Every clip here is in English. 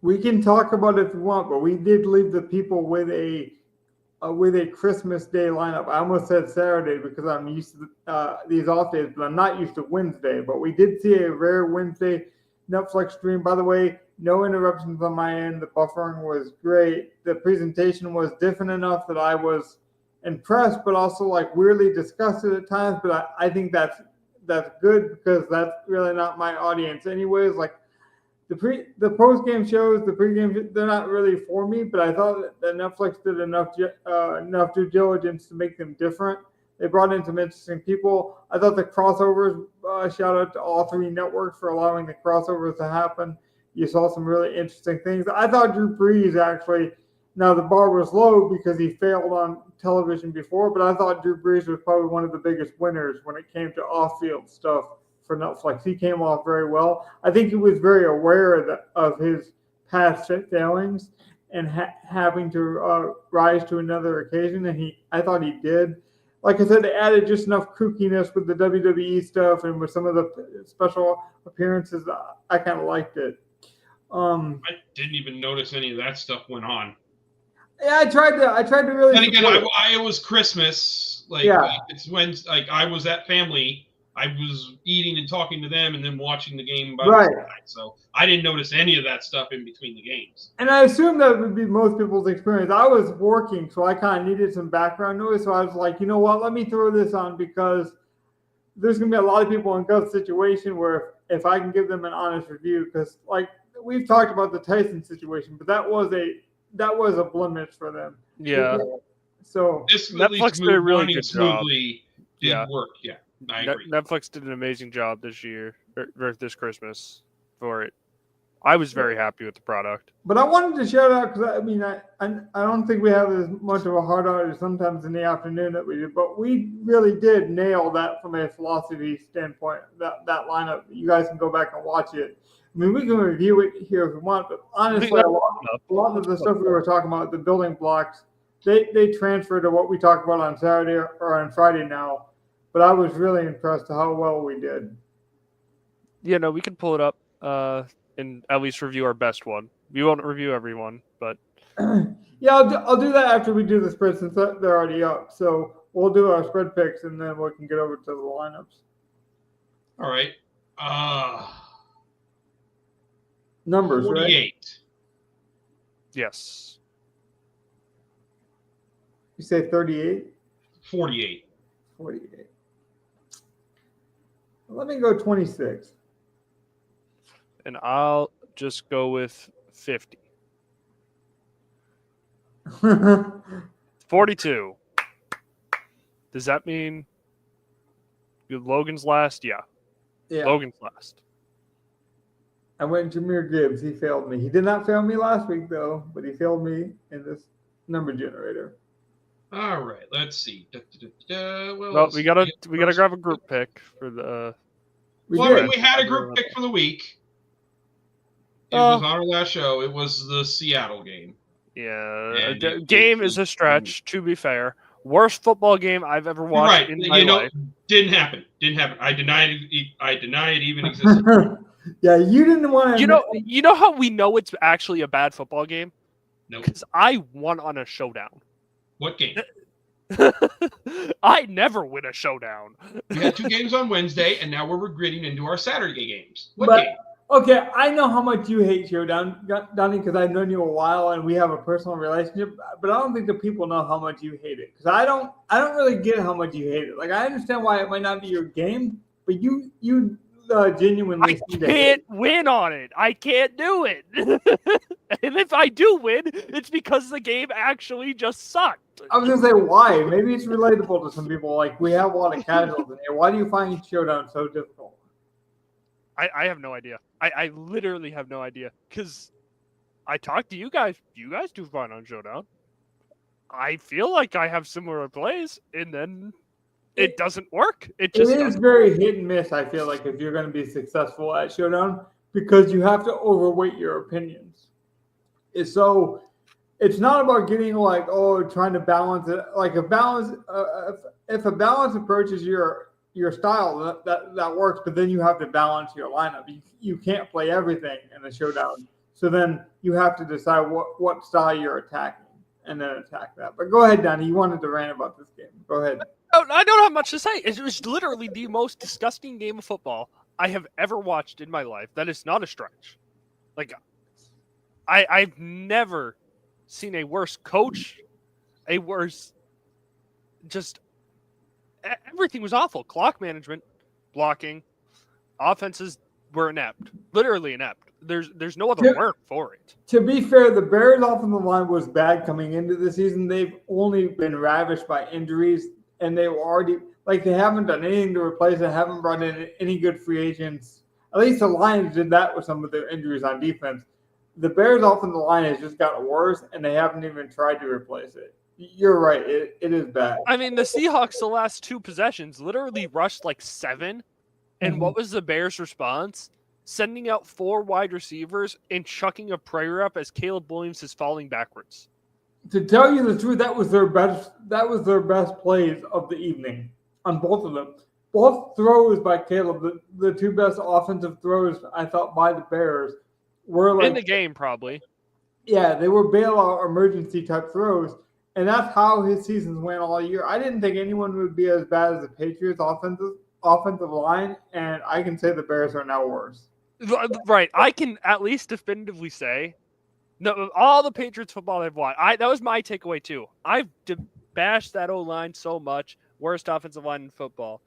We can talk about it if you want, but we did leave the people with a Christmas Day lineup. I almost said Saturday because I'm used to these off days, but I'm not used to Wednesday. But we did see a rare Wednesday Netflix stream. By the way, no interruptions on my end. The buffering was great. The presentation was different enough that I was impressed, but also like weirdly disgusted at times. But I think that's good because that's really not my audience, anyways. Like the post game shows, the pregame, they're not really for me. But I thought that Netflix did enough due diligence to make them different. They brought in some interesting people. I thought the crossovers. Shout out to all three networks for allowing the crossovers to happen. You saw some really interesting things. I thought Drew Brees actually. Now the bar was low because he failed on television before, but I thought Drew Brees was probably one of the biggest winners when it came to off-field stuff for Netflix. He came off very well. I think he was very aware of his past failings and having to rise to another occasion, and I thought he did. Like I said, they added just enough kookiness with the WWE stuff and with some of the special appearances. I kind of liked it. I didn't even notice any of that stuff went on. Yeah, I tried to really. And again, it was Christmas. It's when I was at family. I was eating and talking to them, and then watching the game by the side. So I didn't notice any of that stuff in between the games. And I assume that would be most people's experience. I was working, so I kind of needed some background noise. So I was like, you know what? Let me throw this on because there's going to be a lot of people in Gov's situation where if I can give them an honest review, because like we've talked about the Tyson situation, but that was a blemish for them. Yeah. So this Netflix did a really good job. Did work. Yeah. I agree. Netflix did an amazing job this year, or this Christmas for it. I was very happy with the product. But I wanted to shout out because I don't think we have as much of a hard out as sometimes in the afternoon that we do, but we really did nail that from a philosophy standpoint. That lineup, you guys can go back and watch it. I mean, we can review it here if we want, but honestly, a lot of the stuff we were talking about, the building blocks, they transfer to what we talked about on Saturday or on Friday now. But I was really impressed how well we did. Yeah, no, we can pull it up and at least review our best one. We won't review everyone, but yeah, I'll do that after we do the spread since they're already up. So we'll do our spread picks and then we can get over to the lineups. All right. Numbers, 48. Right? Yes. You say 38? 48. 48. Let me go 26. And I'll just go with 50. 42. Does that mean Logan's last? Yeah. Logan's last. I went Jahmyr Gibbs. He failed me. He did not fail me last week, though, but he failed me in this number generator. All right, let's see. Well, we gotta grab a group pick for the. We had a group pick for the week. It was on our last show. It was the Seattle game. Yeah, game is a stretch. To be fair, worst football game I've ever watched in my life. Didn't happen. I deny it even existed. Yeah, you didn't want to. You know how we know it's actually a bad football game? No, because I won on a showdown. What game? I never win a showdown. We had 2 games on Wednesday, and now we're regretting into our Saturday games. What game? Okay, I know how much you hate Showdown, Donnie, because I've known you a while and we have a personal relationship. But I don't think the people know how much you hate it, because I don't really get how much you hate it. Like, I understand why it might not be your game, but you genuinely. I can't win on it. I can't do it. And if I do win, it's because the game actually just sucked. I was gonna say why. Maybe it's relatable to some people. Like, we have a lot of casuals in here. Why do you find Showdown so difficult? I have no idea. I literally have no idea. Because I talked to you guys. You guys do fine on Showdown. I feel like I have similar plays, and then it doesn't work. It is very hit and miss, I feel like, if you're going to be successful at Showdown, because you have to overweight your opinions. It's not about getting trying to balance it. Like if a balance approaches your style, that works, but then you have to balance your lineup. You can't play everything in the Showdown. So then you have to decide what style you're attacking and then attack that. But go ahead, Donnie. You wanted to rant about this game. Go ahead. I don't have much to say. It was literally the most disgusting game of football I have ever watched in my life. That is not a stretch. Like, I've never seen a worse coach, a worse, just everything was awful. Clock management, blocking, offenses were inept, literally inept. There's no other word for it. To be fair, the Bears' offensive line was bad coming into the season. They've only been ravished by injuries, and they were already they haven't done anything to replace it. Haven't brought in any good free agents. At least the Lions did that with some of their injuries on defense. The Bears' offensive line has just gotten worse, and they haven't even tried to replace it. You're right. It is bad. I mean, the Seahawks, the last 2 possessions, literally rushed 7. And what was the Bears' response? Sending out 4 wide receivers and chucking a prayer up as Caleb Williams is falling backwards. To tell you the truth, that was their best plays of the evening on both of them. Both throws by Caleb, the 2 best offensive throws I thought by the Bears were in the game, probably. Yeah, they were bailout emergency type throws, and that's how his seasons went all year. I didn't think anyone would be as bad as the Patriots offensive line, and I can say the Bears are now worse. Right. I can at least definitively say, no, all the Patriots football I've watched, that was my takeaway too. I've bashed that O-line so much, worst offensive line in football,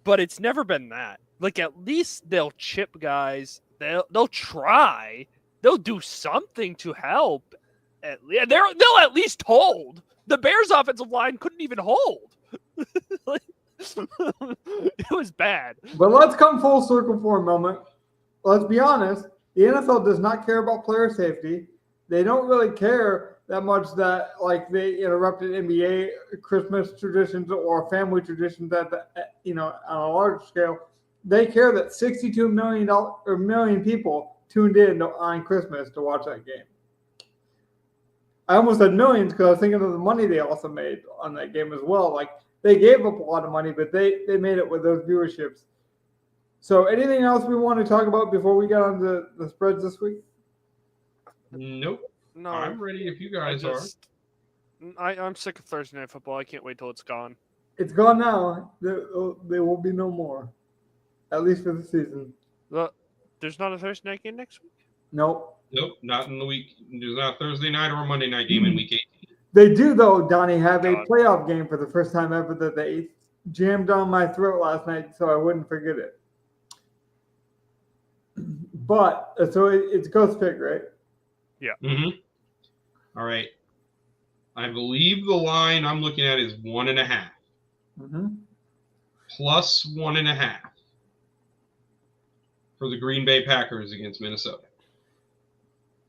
but it's never been that. At least they'll chip guys. They'll try. They'll do something to help. They'll at least hold. The Bears' offensive line couldn't even hold. It was bad. But let's come full circle for a moment. Let's be honest. The NFL does not care about player safety. They don't really care that much that they interrupted NBA Christmas traditions or family traditions on a large scale. They care that 62 million people tuned in on Christmas to watch that game. I almost said millions because I was thinking of the money they also made on that game as well. They gave up a lot of money, but they made it with those viewerships. So anything else we want to talk about before we get on to the spreads this week? Nope. No, I'm ready if you guys are. I'm sick of Thursday Night Football. I can't wait till it's gone. It's gone now. There will be no more, at least for the season. There's not a Thursday night game next week? Nope. Nope, not in the week. There's not a Thursday night or a Monday night game in week 18. They do, though, Donnie, have a playoff game for the first time ever that they jammed down my throat last night so I wouldn't forget it. But, so it's Ghost Pick, right? Yeah. Mm-hmm. All right. I believe the line I'm looking at is 1.5. Mm-hmm. Plus 1.5 for the Green Bay Packers against Minnesota.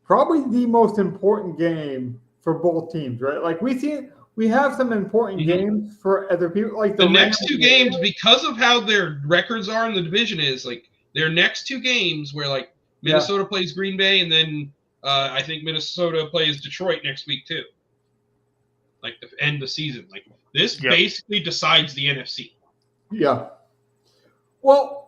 Probably the most important game for both teams, right? We have some important games for other people. The next 2 games, because of how their records are in the division is, their next 2 games where, Minnesota plays Green Bay, and then I think Minnesota plays Detroit next week too. To end the season. This basically decides the NFC. Yeah. Well,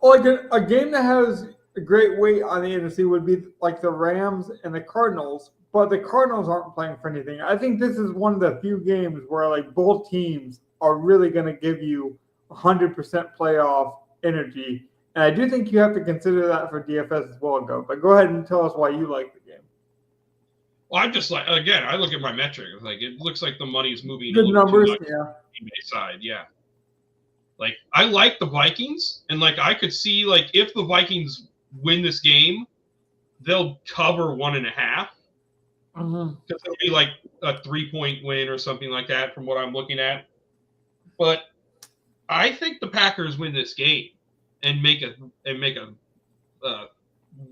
a game that has a great weight on the NFC would be the Rams and the Cardinals, but the Cardinals aren't playing for anything. I think this is one of the few games where both teams are really going to give you 100% playoff energy. And I do think you have to consider that for DFS as well, Go. But go ahead and tell us why you like the game. Well, I'm just again, I look at my metric. It looks like the money's moving. Good numbers, yeah. Side, yeah. I like the Vikings, and I could see if the Vikings win this game, they'll cover 1.5. Because it'll be a 3-point win or something like that from what I'm looking at. But I think the Packers win this game and make a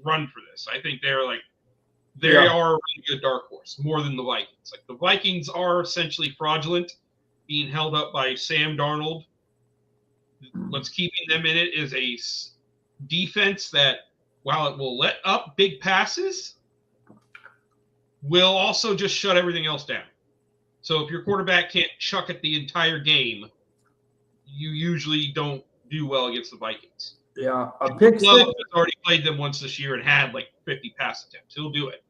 run for this. I think they are a really good dark horse, more than the Vikings. The Vikings are essentially fraudulent, being held up by Sam Darnold. What's keeping them in it is a defense that, while it will let up big passes, will also just shut everything else down. So if your quarterback can't chuck it the entire game, you usually don't do well against the Vikings. Yeah, a pick six. Love has already played them once this year and had 50 pass attempts. He'll do it.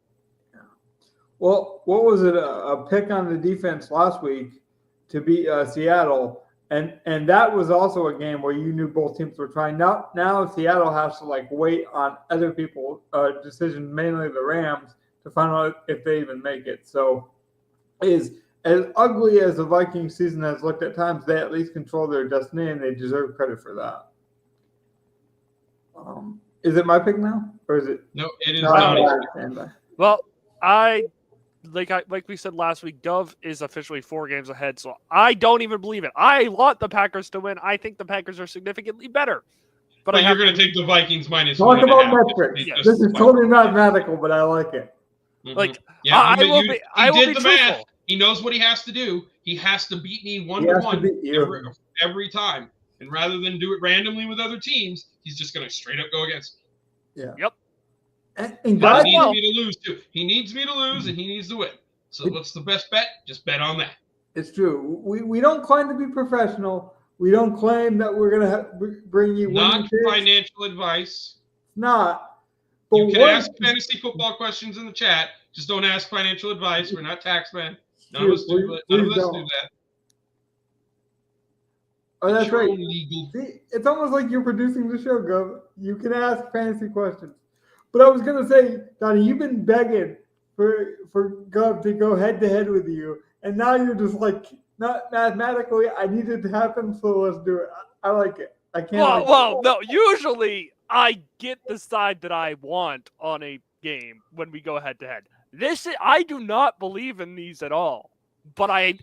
Well, what was it? A pick on the defense last week to beat Seattle, and that was also a game where you knew both teams were trying. Now Seattle has to like wait on other people's decisions, mainly the Rams, to find out if they even make it. So, is as ugly as the Vikings season has looked at times, they at least control their destiny, and they deserve credit for that. Is it my pick now, or is it? No, it is not. Well, like we said last week, Dove is officially 4 games ahead, so I don't even believe it. I want the Packers to win. I think the Packers are significantly better. But you're going to take the Vikings minus talk 1.5. About metrics. Yes. This is totally mathematical, but I like it. Mm-hmm. Like, yeah, he did the math. He knows what he has to do. He has to beat me 1-1 every time. And rather than do it randomly with other teams, he's just going to straight up go against me. Yeah. Yep. And he needs me to lose too. He needs me to lose, and he needs to win. So what's the best bet? Just bet on that. It's true. We don't claim to be professional. We don't claim that we're going to bring you not financial advice. Not. But you can ask fantasy football questions in the chat. Just don't ask financial advice. We're not taxmen. None of us do that. Oh, that's right. See, it's almost like you're producing the show, Gov. You can ask fantasy questions. But I was going to say, Donnie, you've been begging for Gov to go head-to-head with you, and now you're just like, not mathematically, I need it to happen, so let's do it. I like it. I can't. Well, no, usually I get the side that I want on a game when we go head-to-head. I do not believe in these at all. But I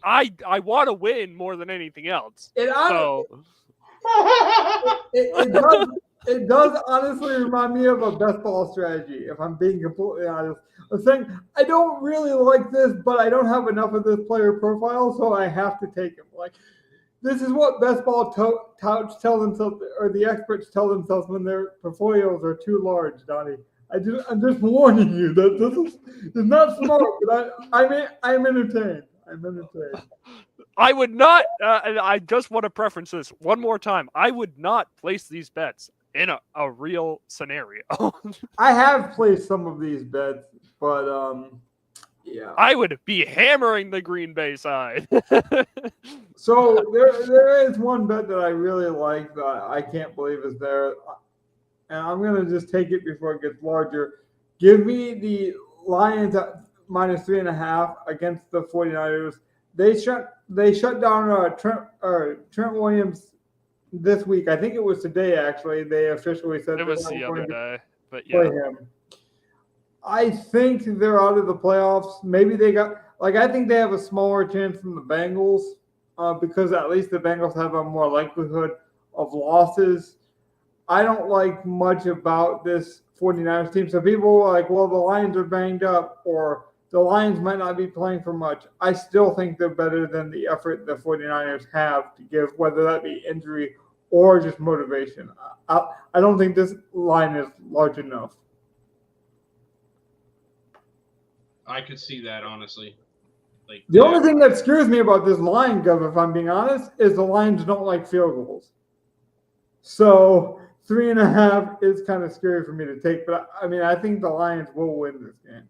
want to win more than anything else. It does honestly remind me of a best ball strategy, if I'm being completely honest. I'm saying I don't really like this, but I don't have enough of this player profile, so I have to take him. Like, this is what best ball touts tell themselves, or the experts tell themselves when their portfolios are too large, Donnie. I'm just warning you that this is not smart, but I'm entertained. I would not, and I just want to preference this one more time. I would not place these bets in a real scenario. I have placed some of these bets, but yeah. I would be hammering the Green Bay side. So there is one bet that I really like that I can't believe is there. And I'm going to just take it before it gets larger. Give me the Lions at -3.5 against the 49ers. They shut down Trent Williams this week. I think it was today, actually. They officially said it was the other day, but yeah. Play him. I think they're out of the playoffs. Maybe I think they have a smaller chance than the Bengals because at least the Bengals have a more likelihood of losses. I don't like much about this 49ers team. So people are like, well, the Lions are banged up, or the Lions might not be playing for much. I still think they're better than the effort the 49ers have to give, whether that be injury or just motivation. I don't think this line is large enough. I could see that, honestly. The only thing that scares me about this line, Gov, if I'm being honest, is the Lions don't like field goals. So 3.5 is kind of scary for me to take. But, I think the Lions will win this game.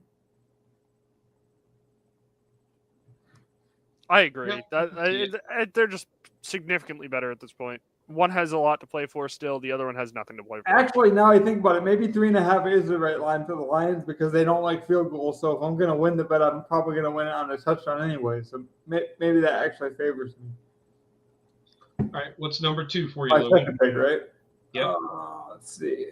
I agree. They're just significantly better at this point. One has a lot to play for still. The other one has nothing to play for. Actually, now I think about it, maybe 3.5 is the right line for the Lions because they don't like field goals. So if I'm going to win the bet, I'm probably going to win it on a touchdown anyway. So maybe that actually favors me. All right, what's number 2 for you, Logan? My second pick, right? Yeah. Let's see.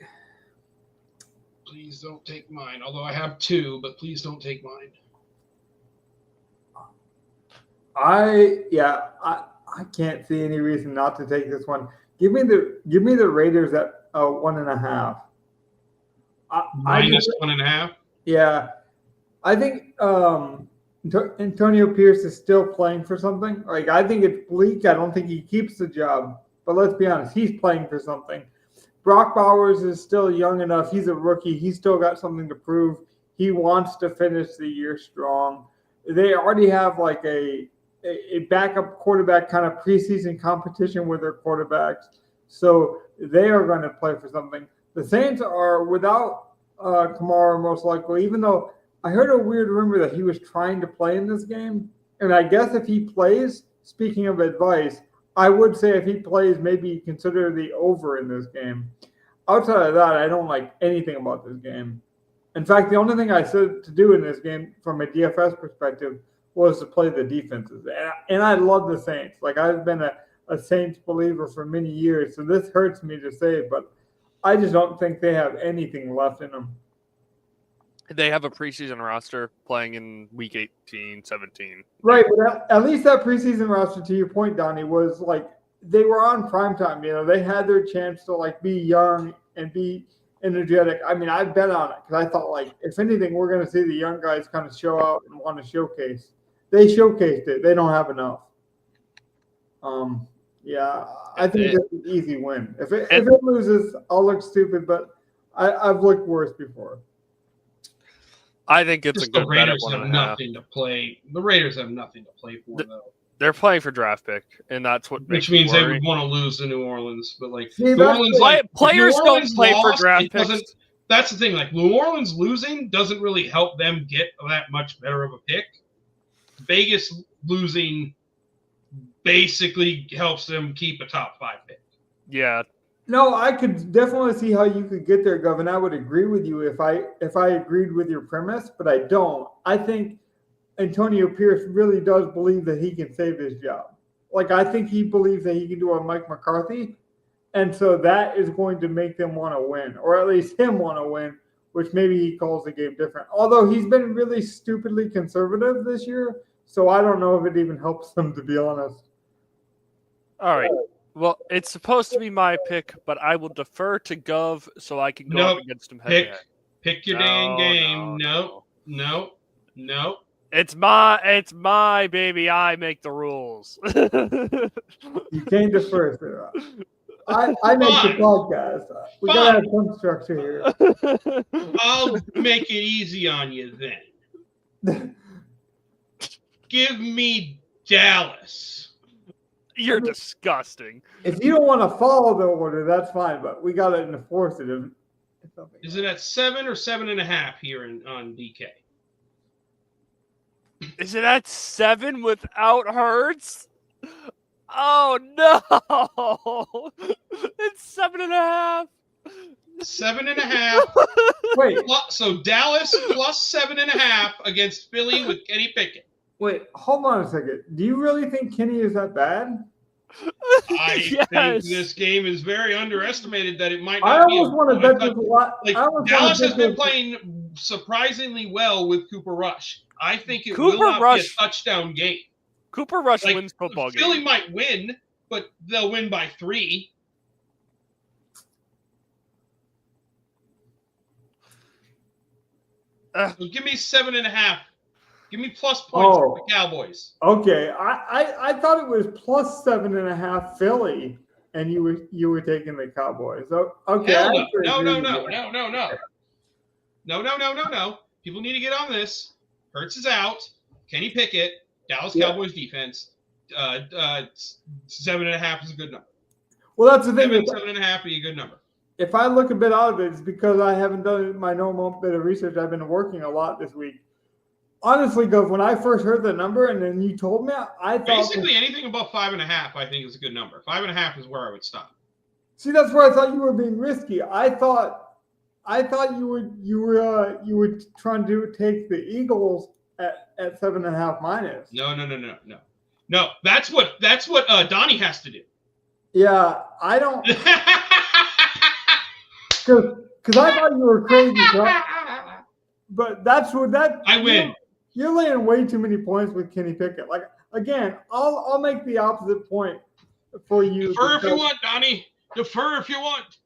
Please don't take mine. Although I have 2, but please don't take mine. I can't see any reason not to take this one. Give me the Raiders at 1.5. Minus 1.5. Yeah, I think Antonio Pierce is still playing for something. Like, I think it's bleak. I don't think he keeps the job. But let's be honest, he's playing for something. Brock Bowers is still young enough. He's a rookie. He's still got something to prove. He wants to finish the year strong. They already have like a backup quarterback kind of preseason competition with their quarterbacks. So they are going to play for something. The Saints are without Kamara most likely, even though I heard a weird rumor that he was trying to play in this game. And I guess if he plays, speaking of advice, I would say if he plays, maybe consider the over in this game. Outside of that, I don't like anything about this game. In fact, the only thing I said to do in this game from a DFS perspective was to play the defenses. And I love the Saints. Like, I've been a Saints believer for many years, so this hurts me to say, but I just don't think they have anything left in them. They have a preseason roster playing in week 18, 17. Right, but at least that preseason roster, to your point, Donnie, was like they were on primetime. You know, they had their chance to like be young and be energetic. I mean, I bet on it because I thought like if anything, we're going to see the young guys kind of show out and want to showcase. They showcased it. They don't have enough. Yeah, I think it's an easy win. If it loses, I'll look stupid, but I've looked worse before. I think it's just a good the Raiders bet at have nothing to play. The Raiders have nothing to play for, though. They're playing for draft pick, and that's what which makes means they would want to lose to New Orleans. But like See, New Orleans, like players New Orleans don't play lost, for draft picks. That's the thing. Like New Orleans losing doesn't really help them get that much better of a pick. Vegas losing basically helps them keep a top 5 pick. Yeah. No, I could definitely see how you could get there, Gov, and I would agree with you if I agreed with your premise, but I don't. I think Antonio Pierce really does believe that he can save his job. Like, I think he believes that he can do a Mike McCarthy, and so that is going to make them want to win, or at least him want to win, which maybe he calls the game different. Although he's been really stupidly conservative this year, so I don't know if it even helps them, to be honest. All right. Well, it's supposed to be my pick, but I will defer to Gov so I can go up against him head-to-head. Pick your dang game. No. It's my baby. I make the rules. You can't defer to that. I make the podcast. We gotta have some structure here. I'll make it easy on you then. Give me Dallas. You're disgusting. If you don't want to follow the order, that's fine, but we gotta enforce it. Is it at 7 or 7.5 here on DK? Is it at 7 without Hurts? Oh no! It's 7.5. 7.5. Wait. So Dallas plus 7.5 against Philly with Kenny Pickett. Wait, hold on a second. Do you really think Kenny is that bad? I think this game is very underestimated. That it might not I almost want to bet this a lot. Like Dallas has been playing surprisingly well with Cooper Rush. I think it will not be a touchdown game. Cooper Rush wins football games. Philly might win, but they'll win by 3. So give me 7.5. Give me plus points for the Cowboys. Okay, I thought it was plus 7.5 Philly, and you were taking the Cowboys. So okay. No. People need to get on this. Hurts is out. Kenny Pickett, Dallas Cowboys defense. 7.5 is a good number. Well, that's the thing. 7.5 be a good number. If I look a bit out of it, it's because I haven't done my normal bit of research. I've been working a lot this week. Honestly, Gov, when I first heard the number and then you told me, I thought basically anything above 5.5, I think is a good number. 5.5 is where I would stop. See, that's where I thought you were being risky. I thought you were trying to take the Eagles at 7.5 minus. No. That's what Donnie has to do. Yeah, I don't. Because I thought you were crazy, but that's what I win. You're laying way too many points with Kenny Pickett. Like again, I'll make the opposite point for you. Defer if you want, Donnie. Defer if you want.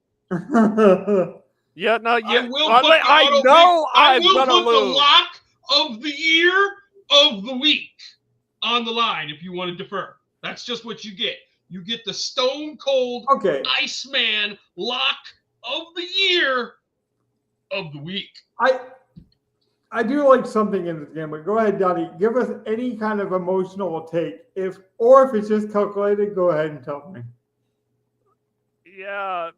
Yeah, no, yeah. I will put the lock of the year of the week on the line if you want to defer. That's just what you get. You get the stone cold Iceman lock of the year of the week. I do like something in this game, but go ahead, Donnie. Give us any kind of emotional take. If it's just calculated, go ahead and tell me. Yeah,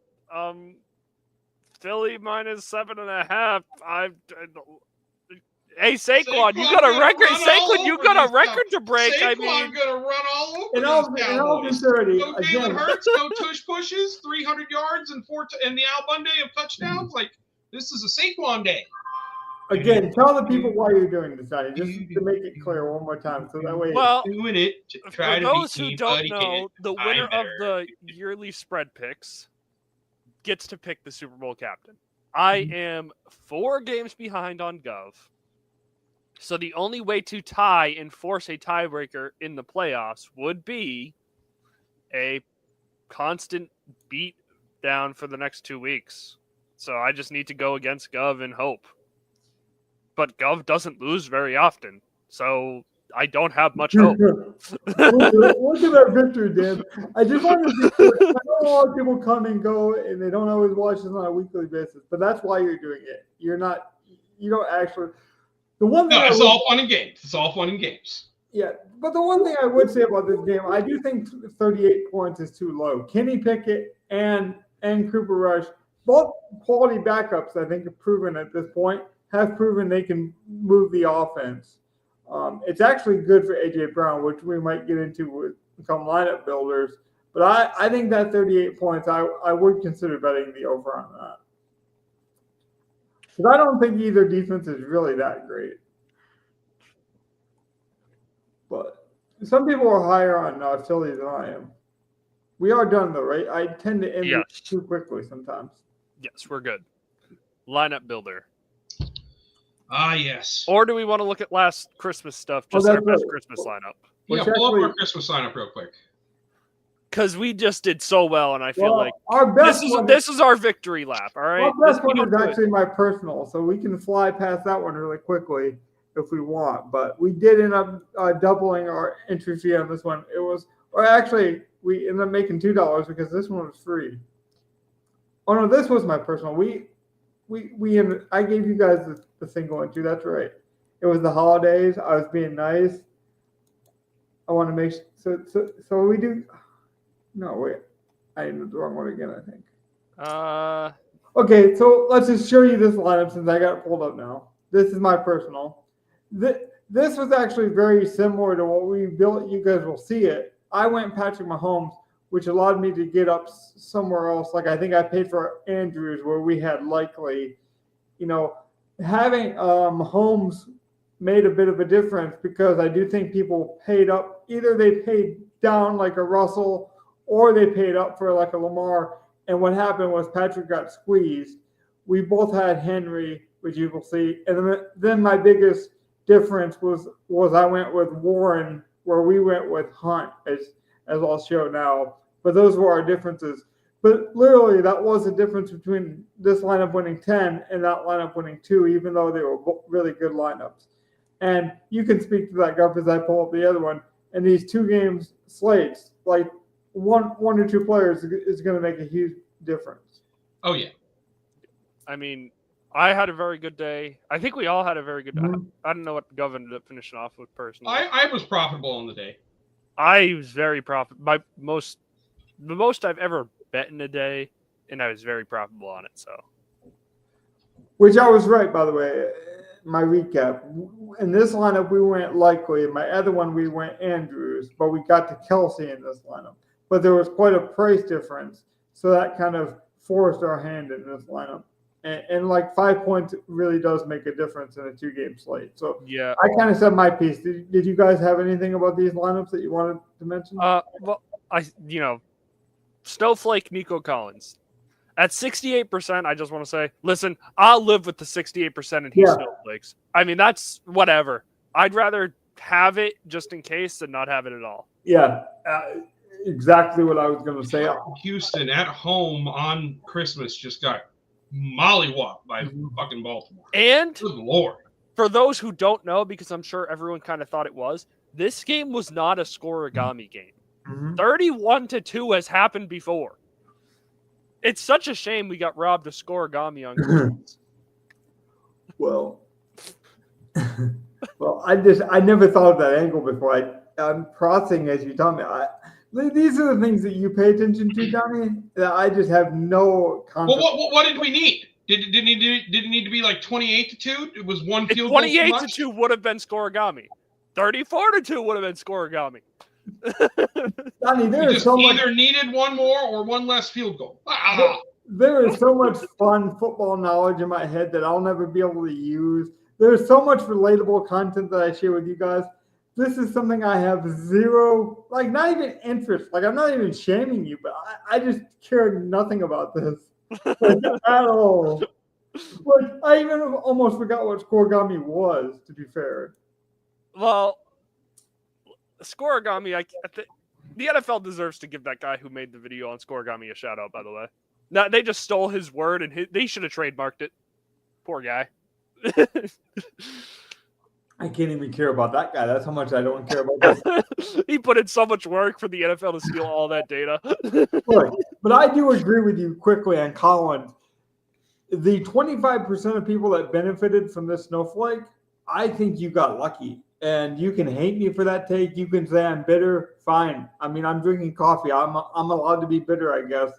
Philly minus 7.5. Hey, Saquon, you got a record. Saquon, you got a record to break. Saquon gonna run all over in all sincerity, Jalen Hurts, go tush pushes, 300 yards and the Al Bundy of touchdowns. Like, this is a Saquon day. Again, tell the people why you're doing this, Johnny, just to make it clear one more time, so that way. Well, doing it to try for to those beat who me, don't buddy, know, the I'm winner of better. the yearly spread picks gets to pick the Super Bowl captain. I am 4 games behind on Gov. So the only way to tie and force a tiebreaker in the playoffs would be a constant beat down for the next 2 weeks. So I just need to go against Gov and hope. But Gov doesn't lose very often, so I don't have much hope. Look at that victory, Dan. I just wanted to be clear. I know a lot of people come and go, and they don't always watch this on a weekly basis, but that's why you're doing it. You don't actually. The one thing It's all fun and games. It's all fun and games. Yeah, but the one thing I would say about this game, I do think 38 points is too low. Kenny Pickett and Cooper Rush, both quality backups, I think, have proven at this point, have proven they can move the offense. It's actually good for A.J. Brown, which we might get into with some lineup builders. But I think that 38 points, I would consider betting the over on that. Because I don't think either defense is really that great. But some people are higher on Philly than I am. We are done, though, right? I tend to end it too quickly sometimes. Yes, we're good. Lineup builder. Yes. Or do we want to look at last Christmas stuff? Just our best Christmas lineup. Yeah, pull up our Christmas lineup real quick. Because we just did so well, and I feel like our best this is our victory lap, all right? Our best one is actually my personal, so we can fly past that one really quickly if we want. But we did end up doubling our entry fee on this one. We ended up making $2 because this one was free. Oh no, this was my personal. I gave you guys the single entry. That's right. It was the holidays. I was being nice. I want to make so we do. No, wait. I entered the wrong one again, I think. Okay, so let's just show you this lineup since I got it pulled up now. This is my personal. This was actually very similar to what we built. You guys will see it. I went Patrick Mahomes, which allowed me to get up somewhere else. Like I think I paid for Andrews, where we had likely, having Mahomes made a bit of a difference because I do think people paid up. Either they paid down like a Russell or they paid up for like a Lamar. And what happened was Patrick got squeezed. We both had Henry, which you will see. And then my biggest difference was I went with Warren, where we went with Hunt, as I'll show now. But those were our differences. But literally, that was the difference between this lineup winning 10 and that lineup winning 2, even though they were really good lineups. And you can speak to that, Guff, as I pull up the other one. And these 2 games slates, like one or 2 players is going to make a huge difference. Oh, yeah. I mean, I had a very good day. I think we all had a very good day. Mm-hmm. I don't know what Gov ended up finishing off with personally. I was profitable on the day. I was very profitable. The most I've ever bet in a day, and I was very profitable on it. So, which I was right, by the way. My recap. In this lineup, we went likely. In my other one, we went Andrews, but we got to Kelsey in this lineup. But there was quite a price difference, so that kind of forced our hand in this lineup. And like 5 points really does make a difference in a 2-game slate. So yeah, I kind of said my piece. Did you guys have anything about these lineups that you wanted to mention? Well, Snowflake Nico Collins at 68%. I just want to say, listen, I'll live with the 68% and he's Snowflakes. I mean, that's whatever. I'd rather have it just in case than not have it at all. Yeah, exactly what I was going to say. Houston at home on Christmas just got mollywopped by fucking Baltimore. And good Lord, for those who don't know, because I'm sure everyone kind of thought it was, this game was not a scoregami game. 31-2 has happened before. It's such a shame we got robbed of scoregami on Christmas. Well, I never thought of that angle before. I'm processing as you tell me. These are the things that you pay attention to, Johnny, that I just have no concept. Well, what did we need? Didn't it need to be like 28-2? It was one field goal. 28-2 would have been scoregami. 34-2 would have been scoregami. Donnie, you just either needed one more or one less field goal. There is so much fun football knowledge in my head that I'll never be able to use. There's so much relatable content that I share with you guys. This is something I have zero, like not even interest. Like I'm not even shaming you, but I just care nothing about this at all. Like I even almost forgot what scoregami was, to be fair. Well, scoregami, the NFL deserves to give that guy who made the video on scoregami a shout out, by the way. Now, they just stole his word and they should have trademarked it. Poor guy. I can't even care about that guy. That's how much I don't care about this. He put in so much work for the NFL to steal all that data. Look, but I do agree with you quickly on Collins. The 25% of people that benefited from this snowflake, I think you got lucky. And you can hate me for that take. You can say I'm bitter. Fine. I mean, I'm drinking coffee. I'm allowed to be bitter, I guess.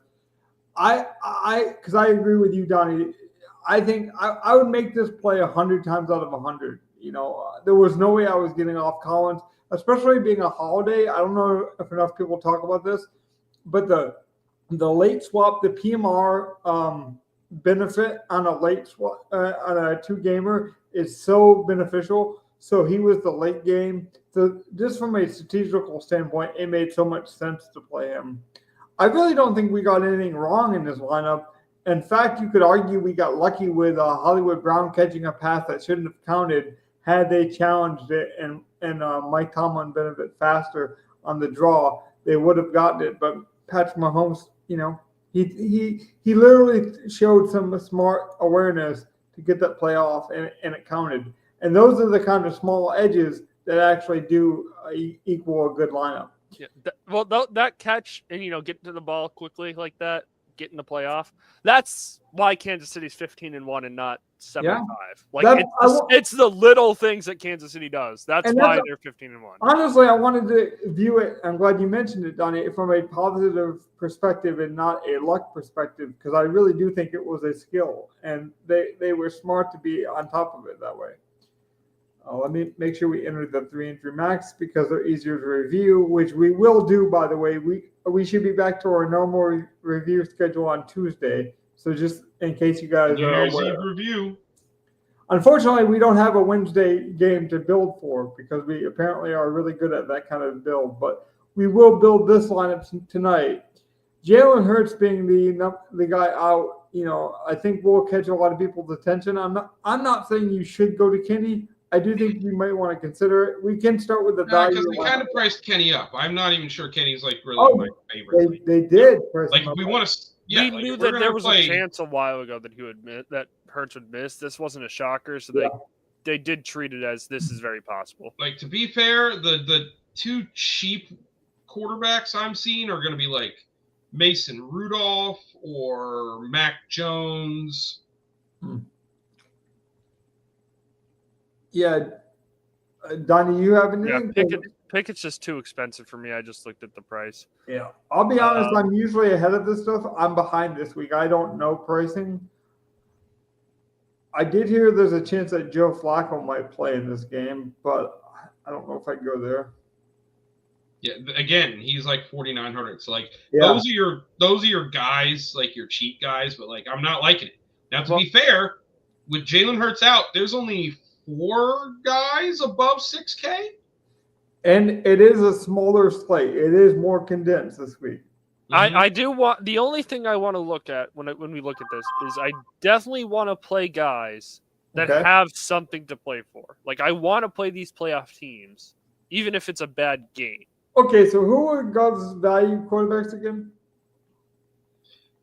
Because I agree with you, Donnie. I think I would make this play 100 times out of 100. You know, there was no way I was getting off Collins, especially being a holiday. I don't know if enough people talk about this, but the late swap, the PMR benefit on a late swap on a 2-gamer is so beneficial. So he was the late game. So just from a statistical standpoint, it made so much sense to play him. I really don't think we got anything wrong in this lineup. In fact, you could argue we got lucky with Hollywood Brown catching a pass that shouldn't have counted had they challenged it and Mike Tomlin been a bit faster on the draw. They would have gotten it. But Patrick Mahomes, you know, he literally showed some smart awareness to get that play off, and it counted. And those are the kind of small edges that actually do equal a good lineup. Yeah, that catch and, you know, getting to the ball quickly like that, getting the playoff. That's why Kansas City's 15-1 and not 7-5. Yeah. Like it's the little things that Kansas City does. That's why they're 15-1. Honestly, I wanted to view it. I'm glad you mentioned it, Donnie, from a positive perspective and not a luck perspective, because I really do think it was a skill, and they were smart to be on top of it that way. Let me make sure we enter the 3-entry max because they're easier to review, which we will do, by the way. We should be back to our normal review schedule on Tuesday. So just in case you guys are aware. Review. Unfortunately, we don't have a Wednesday game to build for because we apparently are really good at that kind of build. But we will build this lineup tonight. Jalen Hurts being the guy out, you know, I think will catch a lot of people's attention. I'm not saying you should go to Kenny. I do think you might want to consider it. We can start with the value. Because we kind of priced Kenny up. I'm not even sure Kenny's like really my favorite. They did. Like we want to. Yeah, we knew that there was a chance a while ago that he would that Hurts would miss. This wasn't a shocker, so they did treat it as this is very possible. Like, to be fair, the two cheap quarterbacks I'm seeing are going to be like Mason Rudolph or Mac Jones. Yeah, Donnie, you have anything? Yeah, Pickett's just too expensive for me. I just looked at the price. Yeah, I'll be honest. I'm usually ahead of this stuff. I'm behind this week. I don't know pricing. I did hear there's a chance that Joe Flacco might play in this game, but I don't know if I'd go there. Yeah, again, he's like 4,900. So like those are your guys, like your cheap guys, but like I'm not liking it. Now to be fair, with Jalen Hurts out, there's only 4 guys above 6K. And it is a smaller slate. It is more condensed this week. I do want the only thing I want to look at when we look at this is I definitely want to play guys that have something to play for. Like I want to play these playoff teams, even if it's a bad game. Okay, so who are God's value quarterbacks again?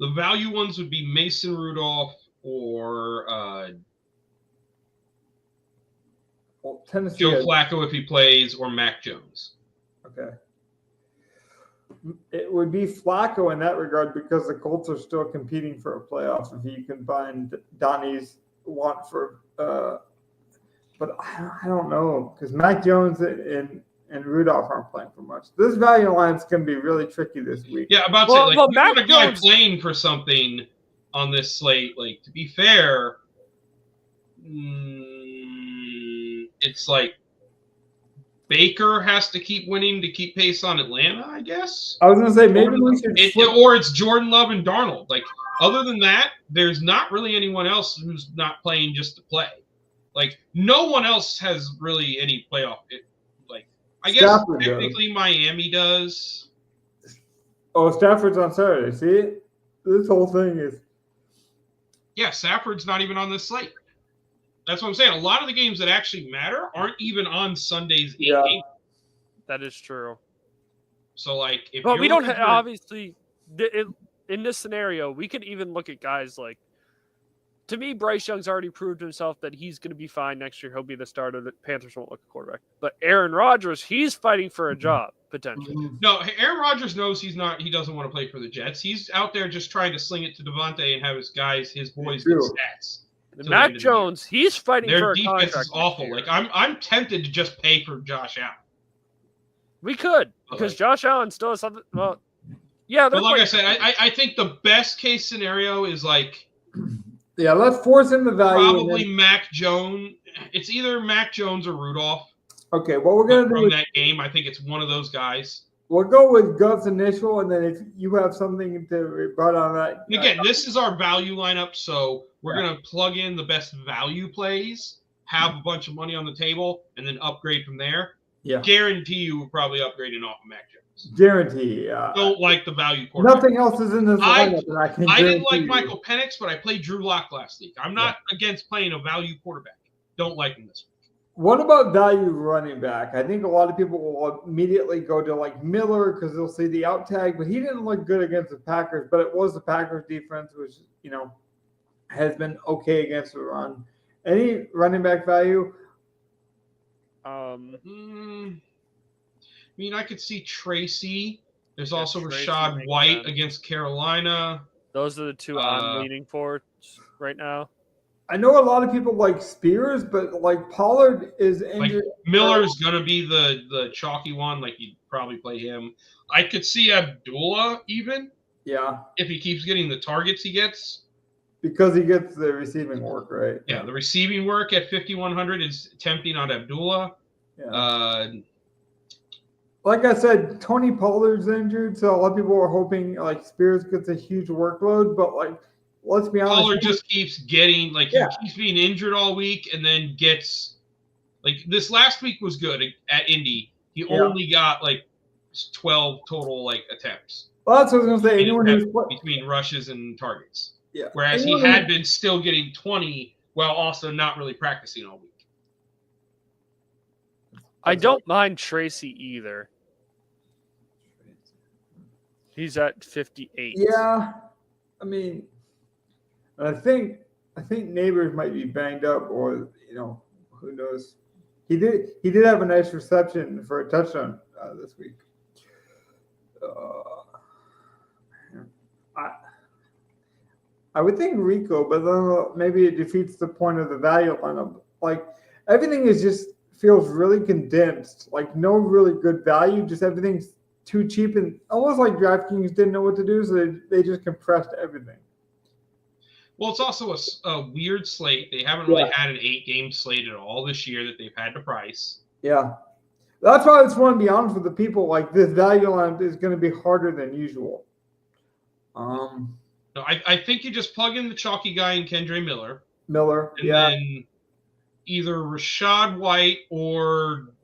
The value ones would be Mason Rudolph or Tennessee. Joe Flacco if he plays, or Mac Jones. Okay. It would be Flacco in that regard because the Colts are still competing for a playoff. If you can find Donnie's want for, but I don't know because Mac Jones and Rudolph aren't playing for much. This value line is going to be really tricky this week. Yeah, about to say, like, we want a guy playing for something. on this slate. Like, to be fair, it's like Baker has to keep winning to keep pace on Atlanta, I guess. I was going to say, maybe we should or it's Jordan Love and Darnold. Like, other than that, there's not really anyone else who's not playing just to play. Like, no one else has really any playoff. I guess Stafford technically does. Miami does. Oh, Stafford's on Saturday. See? This whole thing is... Yeah, Stafford's not even on this slate. That's what I'm saying. A lot of the games that actually matter aren't even on Sunday's 8 games. That is true. So, like, if we don't obviously in this scenario, we could even look at guys like. To me, Bryce Young's already proved himself that he's going to be fine next year. He'll be the starter. The Panthers won't look at quarterback. But Aaron Rodgers, he's fighting for a job potentially. No, Aaron Rodgers knows he's not. He doesn't want to play for the Jets. He's out there just trying to sling it to Devontae and have his boys get stats. Matt Jones, he's fighting for a contract. Their defense is awful. Like, I'm tempted to just pay for Josh Allen. We could, because Josh Allen still has something. Well, yeah. But like I said, I think the best case scenario is like. Yeah, let's force him the value. Probably Mac Jones. It's either Mac Jones or Rudolph. Okay, what we're gonna do from that game, I think it's one of those guys. We'll go with Gov's initial, and then if you have something to rebut on that. And again, this is our value lineup, so we're gonna plug in the best value plays, have a bunch of money on the table, and then upgrade from there. Yeah, guarantee you we're probably upgrading off of Mac Jones. Guarantee. Don't like the value quarterback. Nothing else is in this lineup. I didn't like Michael Penix, but I played Drew Lock last week. I'm not against playing a value quarterback. Don't like him this week. What about value running back? I think a lot of people will immediately go to like Miller because they'll see the out tag, but he didn't look good against the Packers. But it was the Packers defense, which has been okay against the run. Any running back value? I mean, I could see Tracy. There's also Rashad White against Carolina. Those are the two I'm leaning for right now. I know a lot of people like Spears, but like Pollard is injured. Like Miller's gonna be the chalky one. Like, you'd probably play him. I could see Abdullah even. Yeah. If he keeps getting the targets he gets. Because he gets the receiving work, right? Yeah, the receiving work at 5,100 is tempting on Abdullah. Yeah. Like I said, Tony Pollard's injured, so a lot of people are hoping like Spears gets a huge workload. But like, let's be honest, Pollard just keeps getting he keeps being injured all week, and then gets like this last week was good at Indy. He only got like 12 total attempts. Well, that's what I was gonna say. Anyone who's between rushes and targets. Yeah. Whereas he had been still getting 20 while also not really practicing all week. I don't mind Tracy either. He's at 58. Yeah, I mean, I think Neighbors might be banged up, or who knows. He did have a nice reception for a touchdown this week. I would think Rico, but then maybe it defeats the point of the value lineup. Like, everything feels really condensed. Like, no really good value. Just everything's too cheap, and almost like DraftKings didn't know what to do, so they just compressed everything. Well, it's also a weird slate. They haven't really had an 8-game slate at all this year that they've had to price. Yeah. That's why I just want to be honest with the people. Like, this value lineup is going to be harder than usual. No, I think you just plug in the chalky guy and Kendre Miller. And then either Rashad White or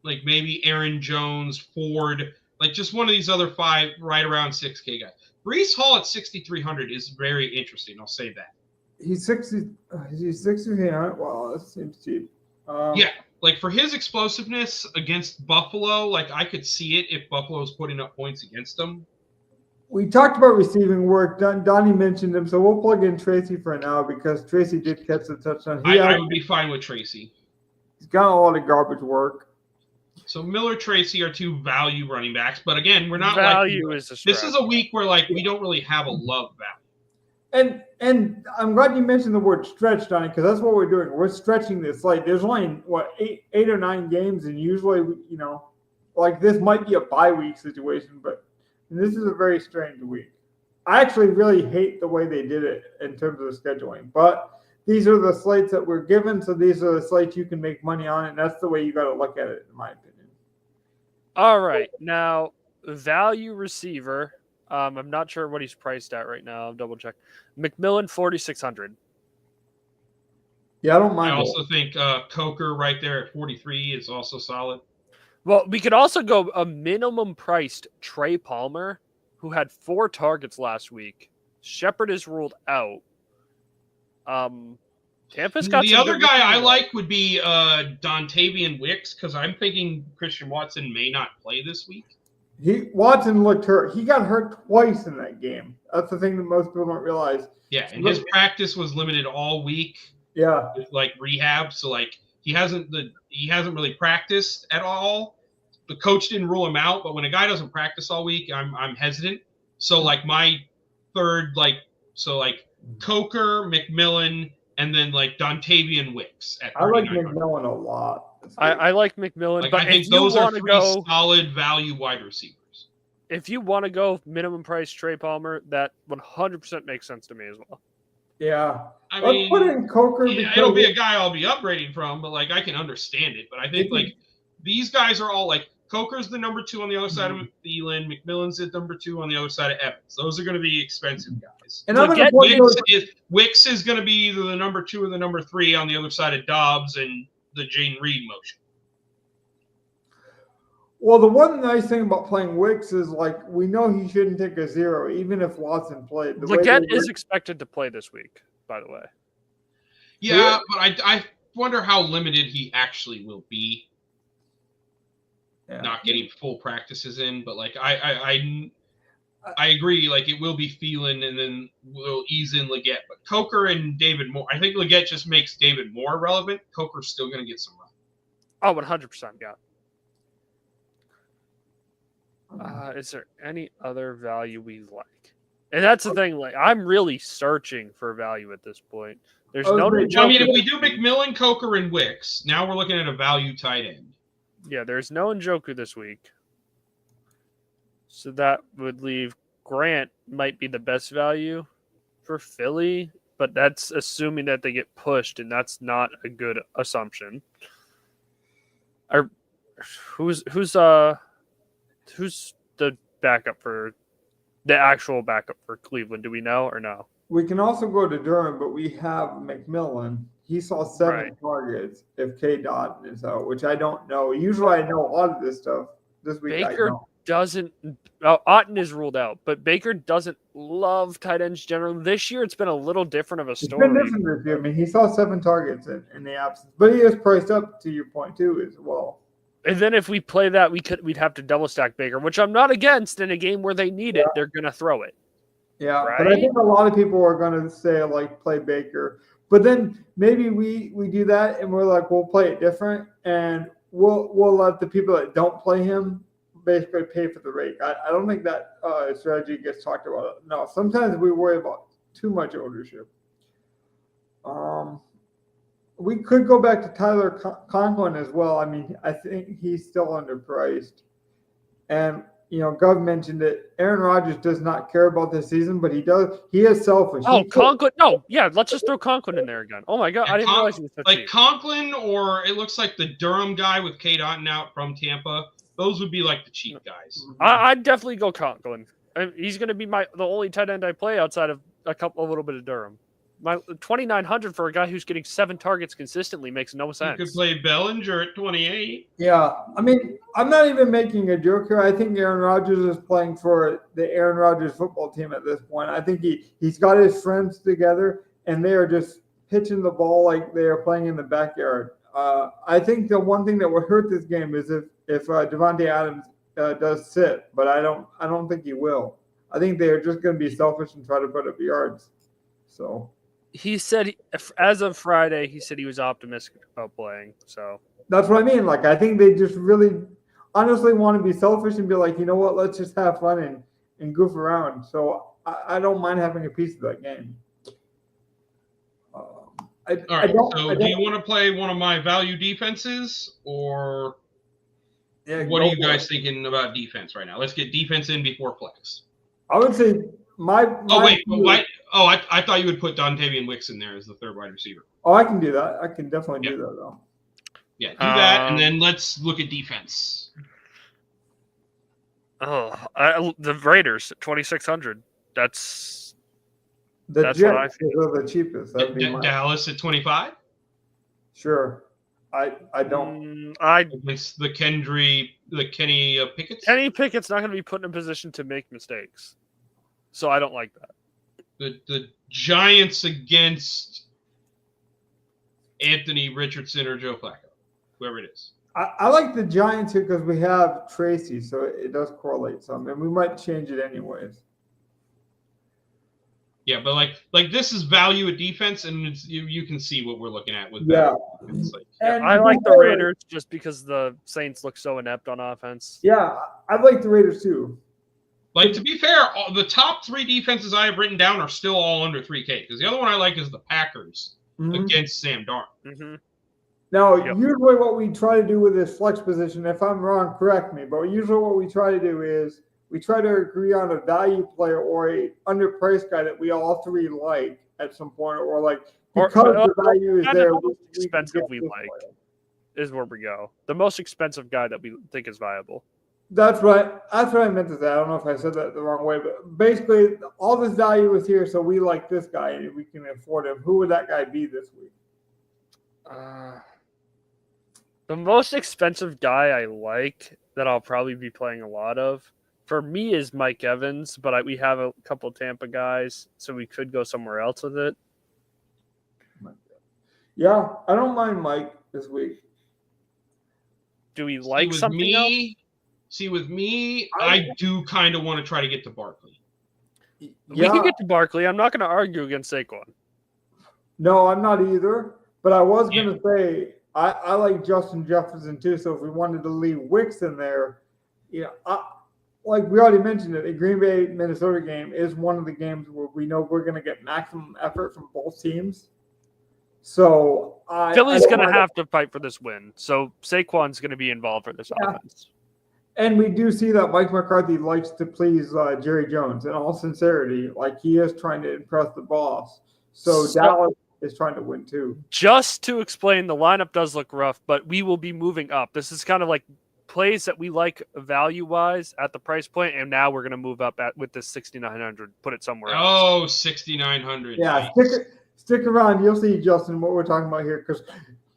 like maybe Aaron Jones, Ford, like just one of these other 5 right around 6K guys. Breece Hall at 6,300 is very interesting. I'll say that. He's 6,300. Wow, that seems cheap. Like for his explosiveness against Buffalo, like I could see it if Buffalo's putting up points against them. We talked about receiving work. Donnie mentioned him, so we'll plug in Tracy for now because Tracy did catch the touchdown. I would be fine with Tracy. He's got a lot of garbage work. So Miller, Tracy are 2 value running backs, but again, we're not this is a week where we don't really have a love value. And I'm glad you mentioned the word stretch, Donnie, because that's what we're doing. We're stretching this. Like, there's only 8 or 9 games, and usually like this might be a bye week situation, but this is a very strange week. I actually really hate the way they did it in terms of the scheduling, but these are the slates that we're given, so these are the slates you can make money on, and that's the way you got to look at it, in my opinion. All right, now value receiver. I'm not sure what he's priced at right now. I'll double check. McMillan 4,600. Yeah, I don't mind. I also think Coker right there at 43 is also solid. Well, we could also go a minimum priced Trey Palmer, who had 4 targets last week. Shepard is ruled out. Tampa's got the other guy I like would be Dontavian Wicks, because I'm thinking Christian Watson may not play this week. Watson looked hurt. He got hurt twice in that game. That's the thing that most people don't realize. Yeah, and his practice was limited all week. Yeah, with like rehab, so like he hasn't really practiced at all. The coach didn't rule him out, but when a guy doesn't practice all week, I'm hesitant. So like my third Coker, McMillan, and then like Dontavian Wicks at 39. I like McMillan a lot. I like McMillan, but I think those are 3 solid value wide receivers. If you want to go minimum price Trey Palmer, that 100% makes sense to me as well. Yeah, let's put in Coker. It'll be a guy I'll be upgrading from, but like I can understand it. But I think like these guys are all like Coker's the number 2 on the other side of Thielen, McMillan's the number 2 on the other side of Evans. Those are going to be expensive guys. And Wicks is going to be either the number 2 or the number 3 on the other side of Dobbs and the Jane Reed motion. Well, the one nice thing about playing Wicks is like we know he shouldn't take a 0, even if Watson played. Leggett is expected to play this week, by the way. Yeah, but I wonder how limited he actually will be. Yeah. Not getting full practices in, but like I agree. Like it will be Thielen, and then we'll ease in Leggett. But Coker and David Moore, I think Leggett just makes David more relevant. Coker's still going to get some run. Oh, 100%, yeah. Is there any other value we like? And that's the thing. Like, I'm really searching for value at this point. There's no. I mean, if we do McMillan, Coker, and Wicks, now we're looking at a value tight end. Yeah, there's no Njoku this week, so that would leave Grant might be the best value for Philly, but that's assuming that they get pushed, and that's not a good assumption. Who's the backup for the actual backup for Cleveland? Do we know or no? We can also go to Durham, but we have McMillan. He saw 7 targets if K. Dot is out, which I don't know. Usually I know a lot of this stuff. This week Baker doesn't. Otten is ruled out, but Baker doesn't love tight ends generally. This year it's been a little different of a story. It's been different this year. I mean, he saw 7 targets in the absence, but he is priced up to your point too as well. And then if we play that, we'd have to double stack Baker, which I'm not against. In a game where they need it, they're going to throw it. Yeah, right? But I think a lot of people are going to say like play Baker, but then maybe we do that and we're like we'll play it different and we'll let the people that don't play him basically pay for the rake. I don't think that strategy gets talked about. No, sometimes we worry about too much ownership. We could go back to Tyler Conklin as well. I mean, I think he's still underpriced. And, you know, Gov mentioned it. Aaron Rodgers does not care about this season, but he does. He is selfish. Oh, Conklin. No, yeah, let's just throw Conklin in there again. Oh, my God. I didn't realize he was such like Conklin, or it looks like the Durham guy with K. Dotton out from Tampa. Those would be like the cheap guys. I'd definitely go Conklin. He's going to be the only tight end I play outside of a little bit of Durham. My 2,900 for a guy who's getting 7 targets consistently makes no sense. You could play Bellinger at 28. Yeah, I mean, I'm not even making a joke here. I think Aaron Rodgers is playing for the Aaron Rodgers football team at this point. I think he's got his friends together, and they are just pitching the ball like they are playing in the backyard. I think the one thing that would hurt this game is if Devontae Adams does sit, but I don't think he will. I think they are just going to be selfish and try to put up yards. So. He said, as of Friday, he said he was optimistic about playing. So that's what I mean. Like, I think they just really honestly want to be selfish and be like, you know what, let's just have fun and goof around. So I don't mind having a piece of that game. All right. Do you want to play one of my value defenses, or what are you guys thinking about defense right now? Let's get defense in before flex. I would say wait. Why? Oh, I thought you would put Dontavian Wicks in there as the third wide receiver. Oh, I can do that. I can definitely do that, though. Yeah, do that, and then let's look at defense. The Raiders at 2,600. That's Jets what I feel. are the cheapest. That'd be Dallas at 25. Sure. I don't. Against the Kenny Pickett's. Kenny Pickett's not going to be put in a position to make mistakes, so I don't like that. The Giants against Anthony Richardson or Joe Flacco, whoever it is. I like the Giants here because we have Tracy, so it does correlate some, and we might change it anyways. Yeah, but like this is value at defense, and you can see what we're looking at with that. I like the Raiders just because the Saints look so inept on offense. Yeah, I like the Raiders too. Like, to be fair, the top 3 defenses I have written down are still all under 3K, because the other one I like is the Packers against Sam Darnold. Mm-hmm. Now, usually what we try to do with this flex position, if I'm wrong, correct me, but usually what we try to do is we try to agree on a value player or a underpriced guy that we all 3 like at some point, or like because the value is there. The most expensive we like is where we go. The most expensive guy that we think is viable. That's right. That's what I meant to say. I don't know if I said that the wrong way, but basically all this value is here, so we like this guy and we can afford him. Who would that guy be this week? The most expensive guy I like that I'll probably be playing a lot of for me is Mike Evans, but we have a couple of Tampa guys, so we could go somewhere else with it. Yeah, I don't mind Mike this week. Do we like something else? See, with me, I do kind of want to try to get to Barkley. We can get to Barkley. I'm not going to argue against Saquon. No, I'm not either. But I was going to say I like Justin Jefferson too. So if we wanted to leave Wicks in there, like we already mentioned it, the Green Bay Minnesota game is one of the games where we know we're going to get maximum effort from both teams. So Philly's going to have to fight for this win. So Saquon's going to be involved for this offense. And we do see that Mike McCarthy likes to please Jerry Jones. In all sincerity, like he is trying to impress the boss. So Dallas is trying to win too. Just to explain, the lineup does look rough, but we will be moving up. This is kind of like plays that we like value-wise at the price point, and now we're going to move up with this 6,900. Put it somewhere else. Oh, 6,900. Yeah, stick around. You'll see, Justin, what we're talking about here, because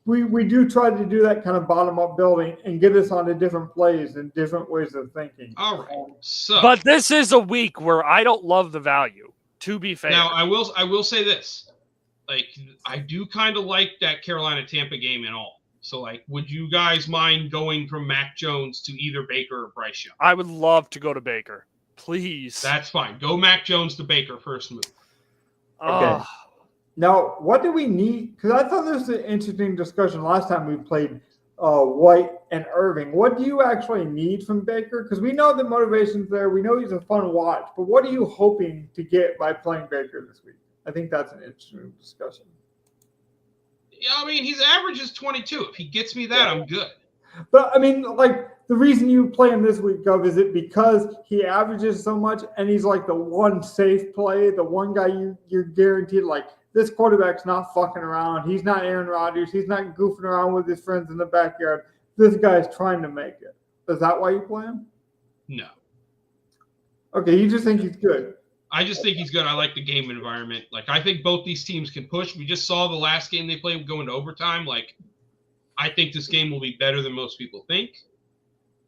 we do try to do that kind of bottom-up building and get us onto different plays and different ways of thinking. All right. But this is a week where I don't love the value, to be fair. Now, I will say this. Like, I do kind of like that Carolina-Tampa game and all. So, like, would you guys mind going from Mac Jones to either Baker or Bryce Young? I would love to go to Baker. Please. That's fine. Go Mac Jones to Baker first move. Okay. Now, what do we need? Because I thought this was an interesting discussion last time we played White and Irving. What do you actually need from Baker? Because we know the motivation's there. We know he's a fun watch. But what are you hoping to get by playing Baker this week? I think that's an interesting discussion. Yeah, I mean, his average is 22. If he gets me that, I'm good. But, I mean, like, the reason you play him this week, Gov, is it because he averages so much and he's like the one safe play, the one guy you're guaranteed, like, this quarterback's not fucking around. He's not Aaron Rodgers. He's not goofing around with his friends in the backyard. This guy's trying to make it. Is that why you play him? No. Okay, you just think he's good. I just think he's good. I like the game environment. Like, I think both these teams can push. We just saw the last game they played go into overtime. Like, I think this game will be better than most people think.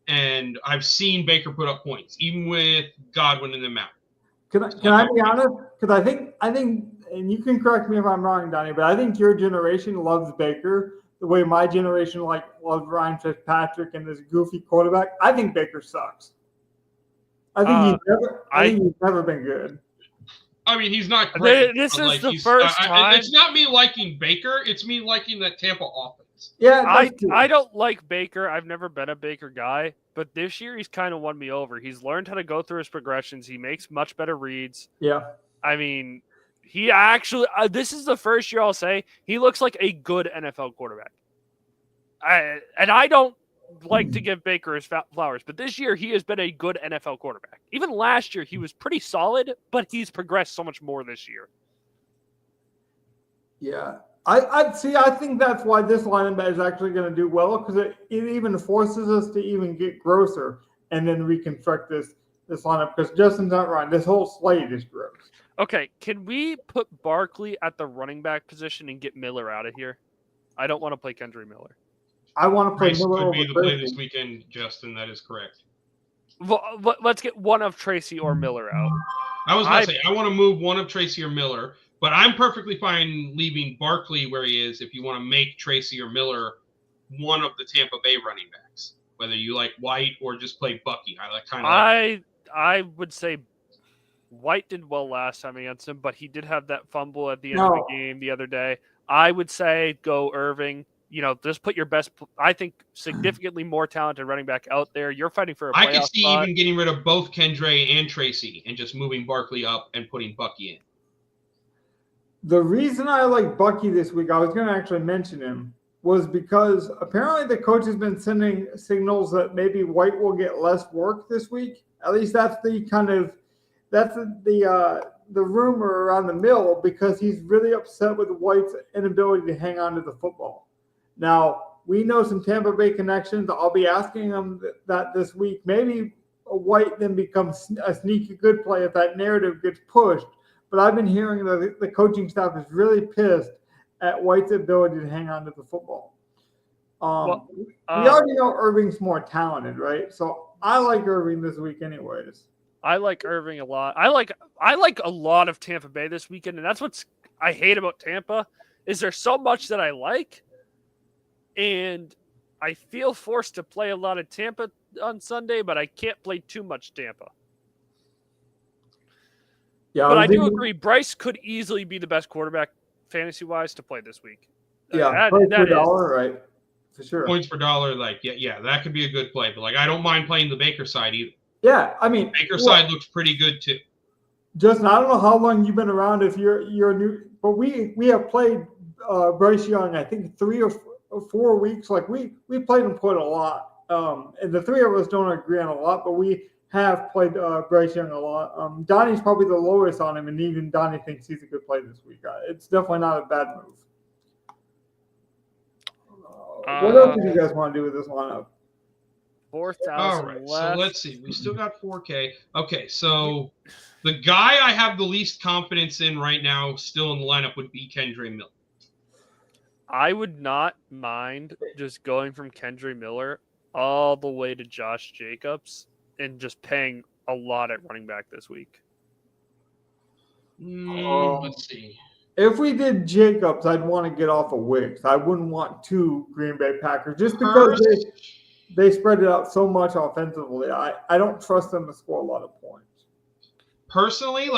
And I've seen Baker put up points, even with Godwin in the mount. Can I be honest? Because I think, and you can correct me if I'm wrong, Donnie, but I think your generation loves Baker the way my generation loved Ryan Fitzpatrick and this goofy quarterback. I think Baker sucks. I think he's never been good. I mean, he's not great. This is the first time. It's not me liking Baker. It's me liking that Tampa offense. Yeah, I don't like Baker. I've never been a Baker guy, but this year he's kind of won me over. He's learned how to go through his progressions. He makes much better reads. Yeah. I mean, he actually this is the first year I'll say he looks like a good NFL quarterback. I don't like to give Baker his flowers, but this year he has been a good NFL quarterback. Even last year he was pretty solid, but he's progressed so much more this year. Yeah. I think that's why this lineup is actually going to do well, because it even forces us to even get grosser and then reconstruct this lineup, because Justin's not right. This whole slate is gross. Okay, can we put Barkley at the running back position and get Miller out of here? I don't want to play Kendry Miller. I want to play Tracy Miller could over be the play Tracy. this weekend, Justin. That is correct. Well, let's get one of Tracy or Miller out. I was going to say, I want to move one of Tracy or Miller, but I'm perfectly fine leaving Barkley where he is if you want to make Tracy or Miller one of the Tampa Bay running backs, whether you like White or just play Bucky. I would say White did well last time against him, but he did have that fumble at the end of the game the other day. I would say go Irving. Just put your best, I think, significantly more talented running back out there. You're fighting for a playoff I could see spot. even getting rid of both Kendra and Tracy and just moving Barkley up and putting Bucky in. The reason I like Bucky this week, I was going to actually mention him, was because apparently the coach has been sending signals that maybe White will get less work this week. At least that's the rumor around the mill, because he's really upset with White's inability to hang on to the football. Now, we know some Tampa Bay connections. I'll be asking him that this week. Maybe White then becomes a sneaky good play if that narrative gets pushed. But I've been hearing that the coaching staff is really pissed at White's ability to hang on to the football. We already know Irving's more talented, right? So I like Irving this week anyways. I like Irving a lot. I like a lot of Tampa Bay this weekend, and that's what I hate about Tampa, is there's so much that I like, and I feel forced to play a lot of Tampa on Sunday, but I can't play too much Tampa. Yeah, but I do agree, Bryce could easily be the best quarterback fantasy-wise to play this week. Yeah, points per dollar, right? For sure. Points per dollar, yeah, that could be a good play. But I don't mind playing the Baker side either. Yeah, I mean, Baker side looks pretty good too. Justin, I don't know how long you've been around. If you're new, but we have played Bryce Young, I think 3 or 4 weeks. We played him quite a lot. And the three of us don't agree on a lot, but we have played Bryce Young a lot. Donnie's probably the lowest on him, and even Donnie thinks he's a good play this week. It's definitely not a bad move. What else do you guys want to do with this lineup? 4,000 All right, left. so let's see. We still got 4K. Okay, so the guy I have the least confidence in right now still in the lineup would be Kendra Miller. I would not mind just going from Kendra Miller all the way to Josh Jacobs and just paying a lot at running back this week. Let's see. If we did Jacobs, I'd want to get off of Wicks. I wouldn't want 2 Green Bay Packers just because they spread it out so much offensively. I don't trust them to score a lot of points. Personally,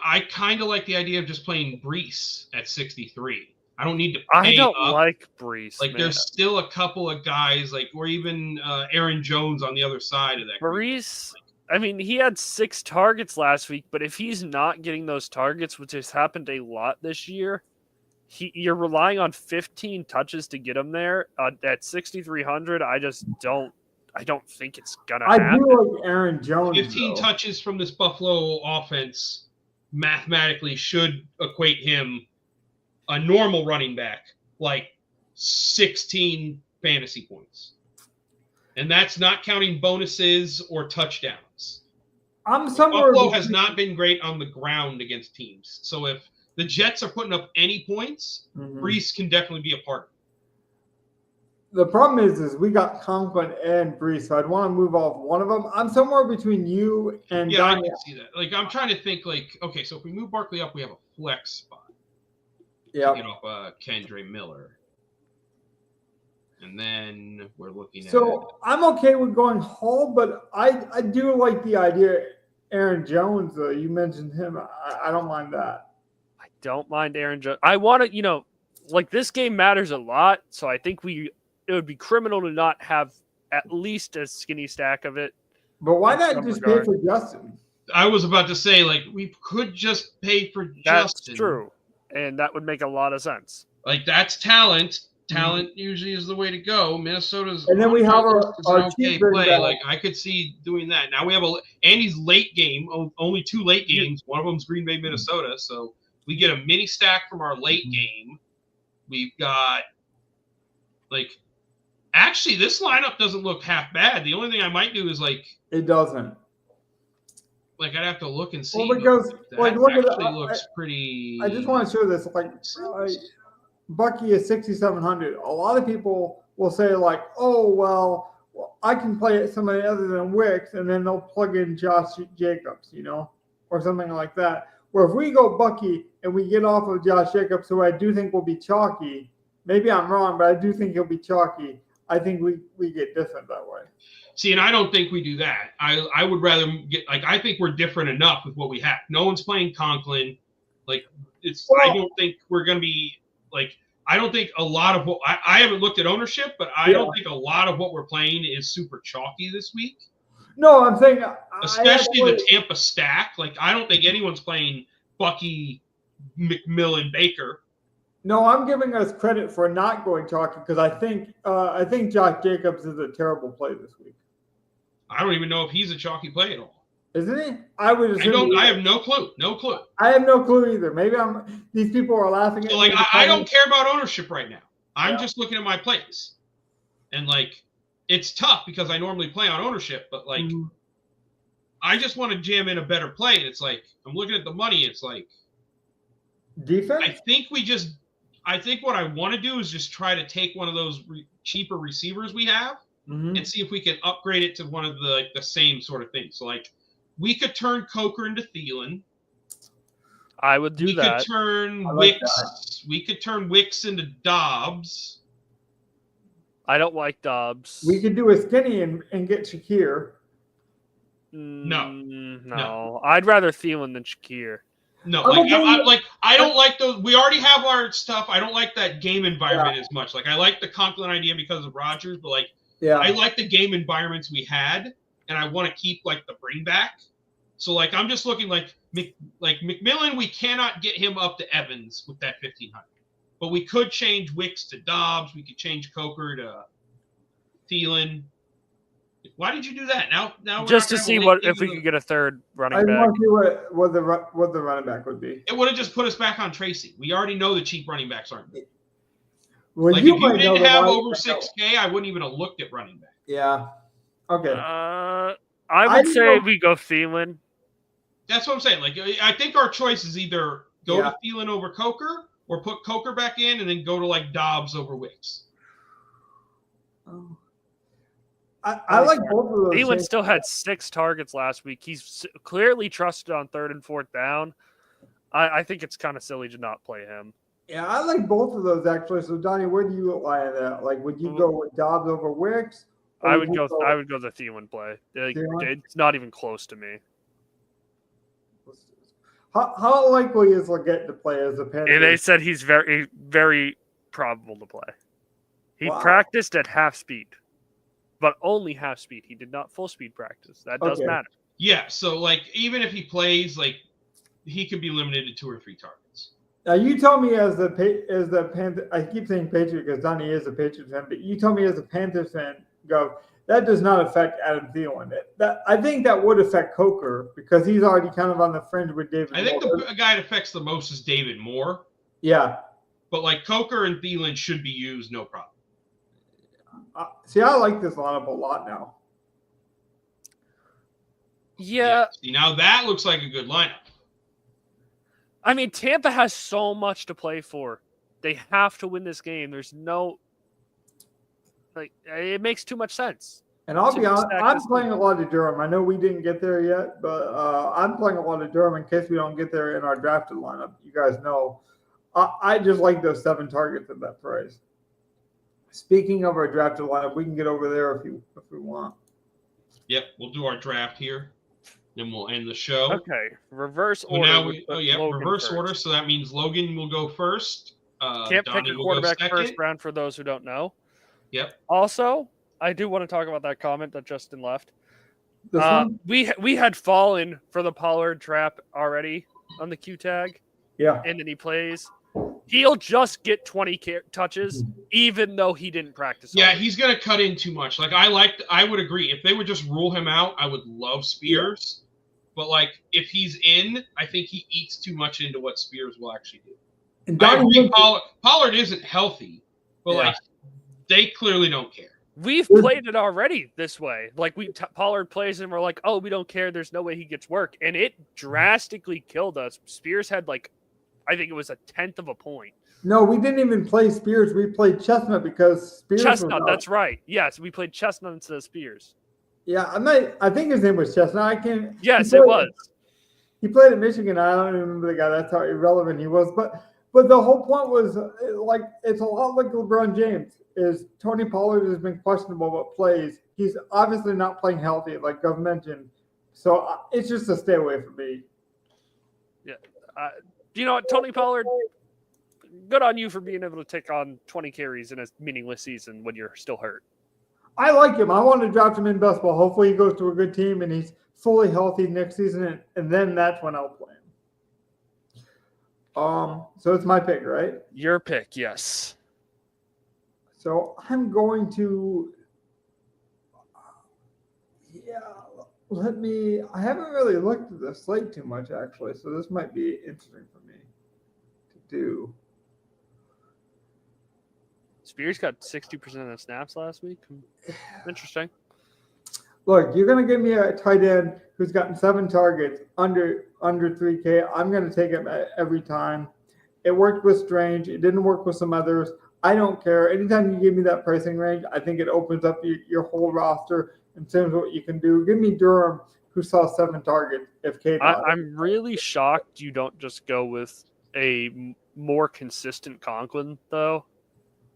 I kind of like the idea of just playing Brees at 63. I don't need to pay I don't up. like Brees. There's still a couple of guys, or even Aaron Jones on the other side of that. Brees, I mean, he had 6 targets last week, but if he's not getting those targets, which has happened a lot this year, you're relying on 15 touches to get him there at 6,300. I don't think it's gonna happen. I do like Aaron Jones. 15 touches from this Buffalo offense mathematically should equate him a normal running back 16 fantasy points, and that's not counting bonuses or touchdowns. Buffalo has not been great on the ground against teams, so if the Jets are putting up any points, Brees can definitely be a part of it. The problem is we got Conklin and Brees, so I'd want to move off one of them. I'm somewhere between you and Donnie. I can see that. I'm trying to think, okay, so if we move Barkley up, we have a flex spot. Yeah. Get off Kendra Miller. And then we're looking at... So I'm okay with going Hall, but I do like the idea Aaron Jones. You mentioned him. I don't mind that. I don't mind Aaron Jones. I want to, this game matters a lot, so I think it would be criminal to not have at least a skinny stack of it. But why not just pay for Justin? I was about to say, we could just pay for Justin. That's true, and that would make a lot of sense. That's talent, talent usually is the way to go. Minnesota's and then we have an our okay cheap bring play. back. Like I could see doing that. Now we have Andy's late game. Only 2 late games. One of them's Green Bay, Minnesota. So we get a mini stack from our late game. We've got actually this lineup doesn't look half bad. The only thing I might do is it doesn't. I'd have to look and see. Well, because that look at actually looks pretty. I just want to show this. Bucky is 6,700. A lot of people will say oh well, I can play somebody other than Wicks, and then they'll plug in Josh Jacobs, or something like that. Where if we go Bucky and we get off of Josh Jacobs, who I do think will be chalky. Maybe I'm wrong, but I do think he'll be chalky. I think we get different that way. See, and I don't think we do that. I would rather get I think we're different enough with what we have. No one's playing Conklin. I don't think we're gonna be I don't think a lot of what I haven't looked at ownership, but I don't think a lot of what we're playing is super chalky this week. No, I'm saying especially the Tampa stack. I don't think anyone's playing Bucky, McMillan, Baker. No, I'm giving us credit for not going chalky because I think Josh Jacobs is a terrible play this week. I don't even know if he's a chalky play at all. Isn't he? I would assume. I have no clue. No clue. I have no clue either. Maybe these people are laughing at me. I don't care about ownership right now. I'm just looking at my plays. And it's tough because I normally play on ownership, but I just want to jam in a better play. And it's I'm looking at the money. It's defense. I think what I want to do is just try to take one of those cheaper receivers we have and see if we can upgrade it to one of the same sort of things. So we could turn Coker into Thielen. I would do that. We could turn Wicks. We could turn Wicks into Dobbs. I don't like Dobbs. We could do a skinny and get Shakir. No. I'd rather Thielen than Shakir. No, I don't like those. We already have our stuff. I don't like that game environment as much. I like the Conklin idea because of Rodgers, but I like the game environments we had, and I want to keep the bring back. So I'm just looking McMillan. We cannot get him up to Evans with that 1,500, but we could change Wicks to Dobbs. We could change Coker to Thielen. Why did you do that? Now just to see if we could get a third running back. I want to see what the running back would be. It would have just put us back on Tracy. We already know the cheap running backs aren't good. Well, if you didn't have over 6K, I wouldn't even have looked at running back. Yeah. Okay. I would say we go Thielen. That's what I'm saying. I think our choice is either go to Thielen over Coker or put Coker back in and then go to Dobbs over Wicks. I like both of those. Thielen still had 6 targets last week. He's clearly trusted on 3rd and 4th down. I think it's kind of silly to not play him. Yeah, I like both of those actually. So Donnie, where do you lie on that? Would you go with Dobbs over Wicks? I would go the Thielen play. It's not even close to me. How likely is Leggett to play as a Panther? And they said he's very, very probable to play. He practiced at half speed, but only half speed. He did not full speed practice. That does matter. Yeah, so even if he plays, he could be limited to 2 or 3 targets. Now you tell me as the Panther. I keep saying Patriot because Donnie is a Patriot fan, but you tell me as a Panthers fan, that does not affect Adam Thielen. I think that would affect Coker because he's already kind of on the fringe with David Moore. I think the guy it affects the most is David Moore. Yeah. But Coker and Thielen should be used, no problem. See, I like this lineup a lot now. Yeah. See, now that looks like a good lineup. I mean, Tampa has so much to play for. They have to win this game. There's no... it makes too much sense. And I'll be honest, I'm playing a lot of Durham. I know we didn't get there yet, but I'm playing a lot of Durham in case we don't get there in our drafted lineup. You guys know. I just like those 7 targets at that price. Speaking of our drafted lineup, we can get over there if we want. Yep, we'll do our draft here. Then we'll end the show. Okay, reverse So order. now reverse order. So that means Logan will go first. Can't Donnie pick a will quarterback go first second. round for those who don't know. Yep. Also, I do want to talk about that comment that Justin left. This one? We had fallen for the Pollard trap already on the Q tag. Yeah. And then he plays. He'll just get 20 touches, even though he didn't practice. Yeah, he's going to cut in too much. Like, I would agree. If they would just rule him out, I would love Spears. Yeah. But, like, if he's in, I think he eats too much into what Spears will actually do. And I agree, Pollard isn't healthy, but, like, they clearly don't care. We've played it already this way. Like, Pollard plays and we're like, oh, we don't care. There's no way he gets work. And it drastically killed us. Spears had, like, I think it was 1/10 of a point. No, we didn't even play Spears. We played Chestnut because Spears Chestnut, that's right. Yes, we played Chestnut instead of Spears. Yeah, I think his name was Chestnut. I can't. Yes, it was. He played at Michigan. I don't even remember the guy. That's how irrelevant he was. But the whole point was, like, it's a lot like LeBron James. Is Tony Pollard has been questionable but plays. He's obviously not playing healthy, like Gov mentioned. So it's just a stay away from me. Yeah. You know what, Tony Pollard, good on you for being able to take on 20 carries in a meaningless season when you're still hurt. I like him. I want to draft him in best ball. Hopefully he goes to a good team and he's fully healthy next season, and then that's when I'll play him. So it's my pick, right? Your pick, yes. So I'm going to, I haven't really looked at the slate too much, actually, so this might be interesting for me to do. Spears got 60% of the snaps last week. Interesting. Look, you're going to give me a tight end who's gotten 7 targets under 3K. I'm going to take him every time. It worked with Strange. It didn't work with some others. I don't care. Anytime you give me that pricing range, I think it opens up your whole roster in terms of what you can do. Give me Durham, who saw 7 targets. I'm really shocked you don't just go with a more consistent Conklin, though.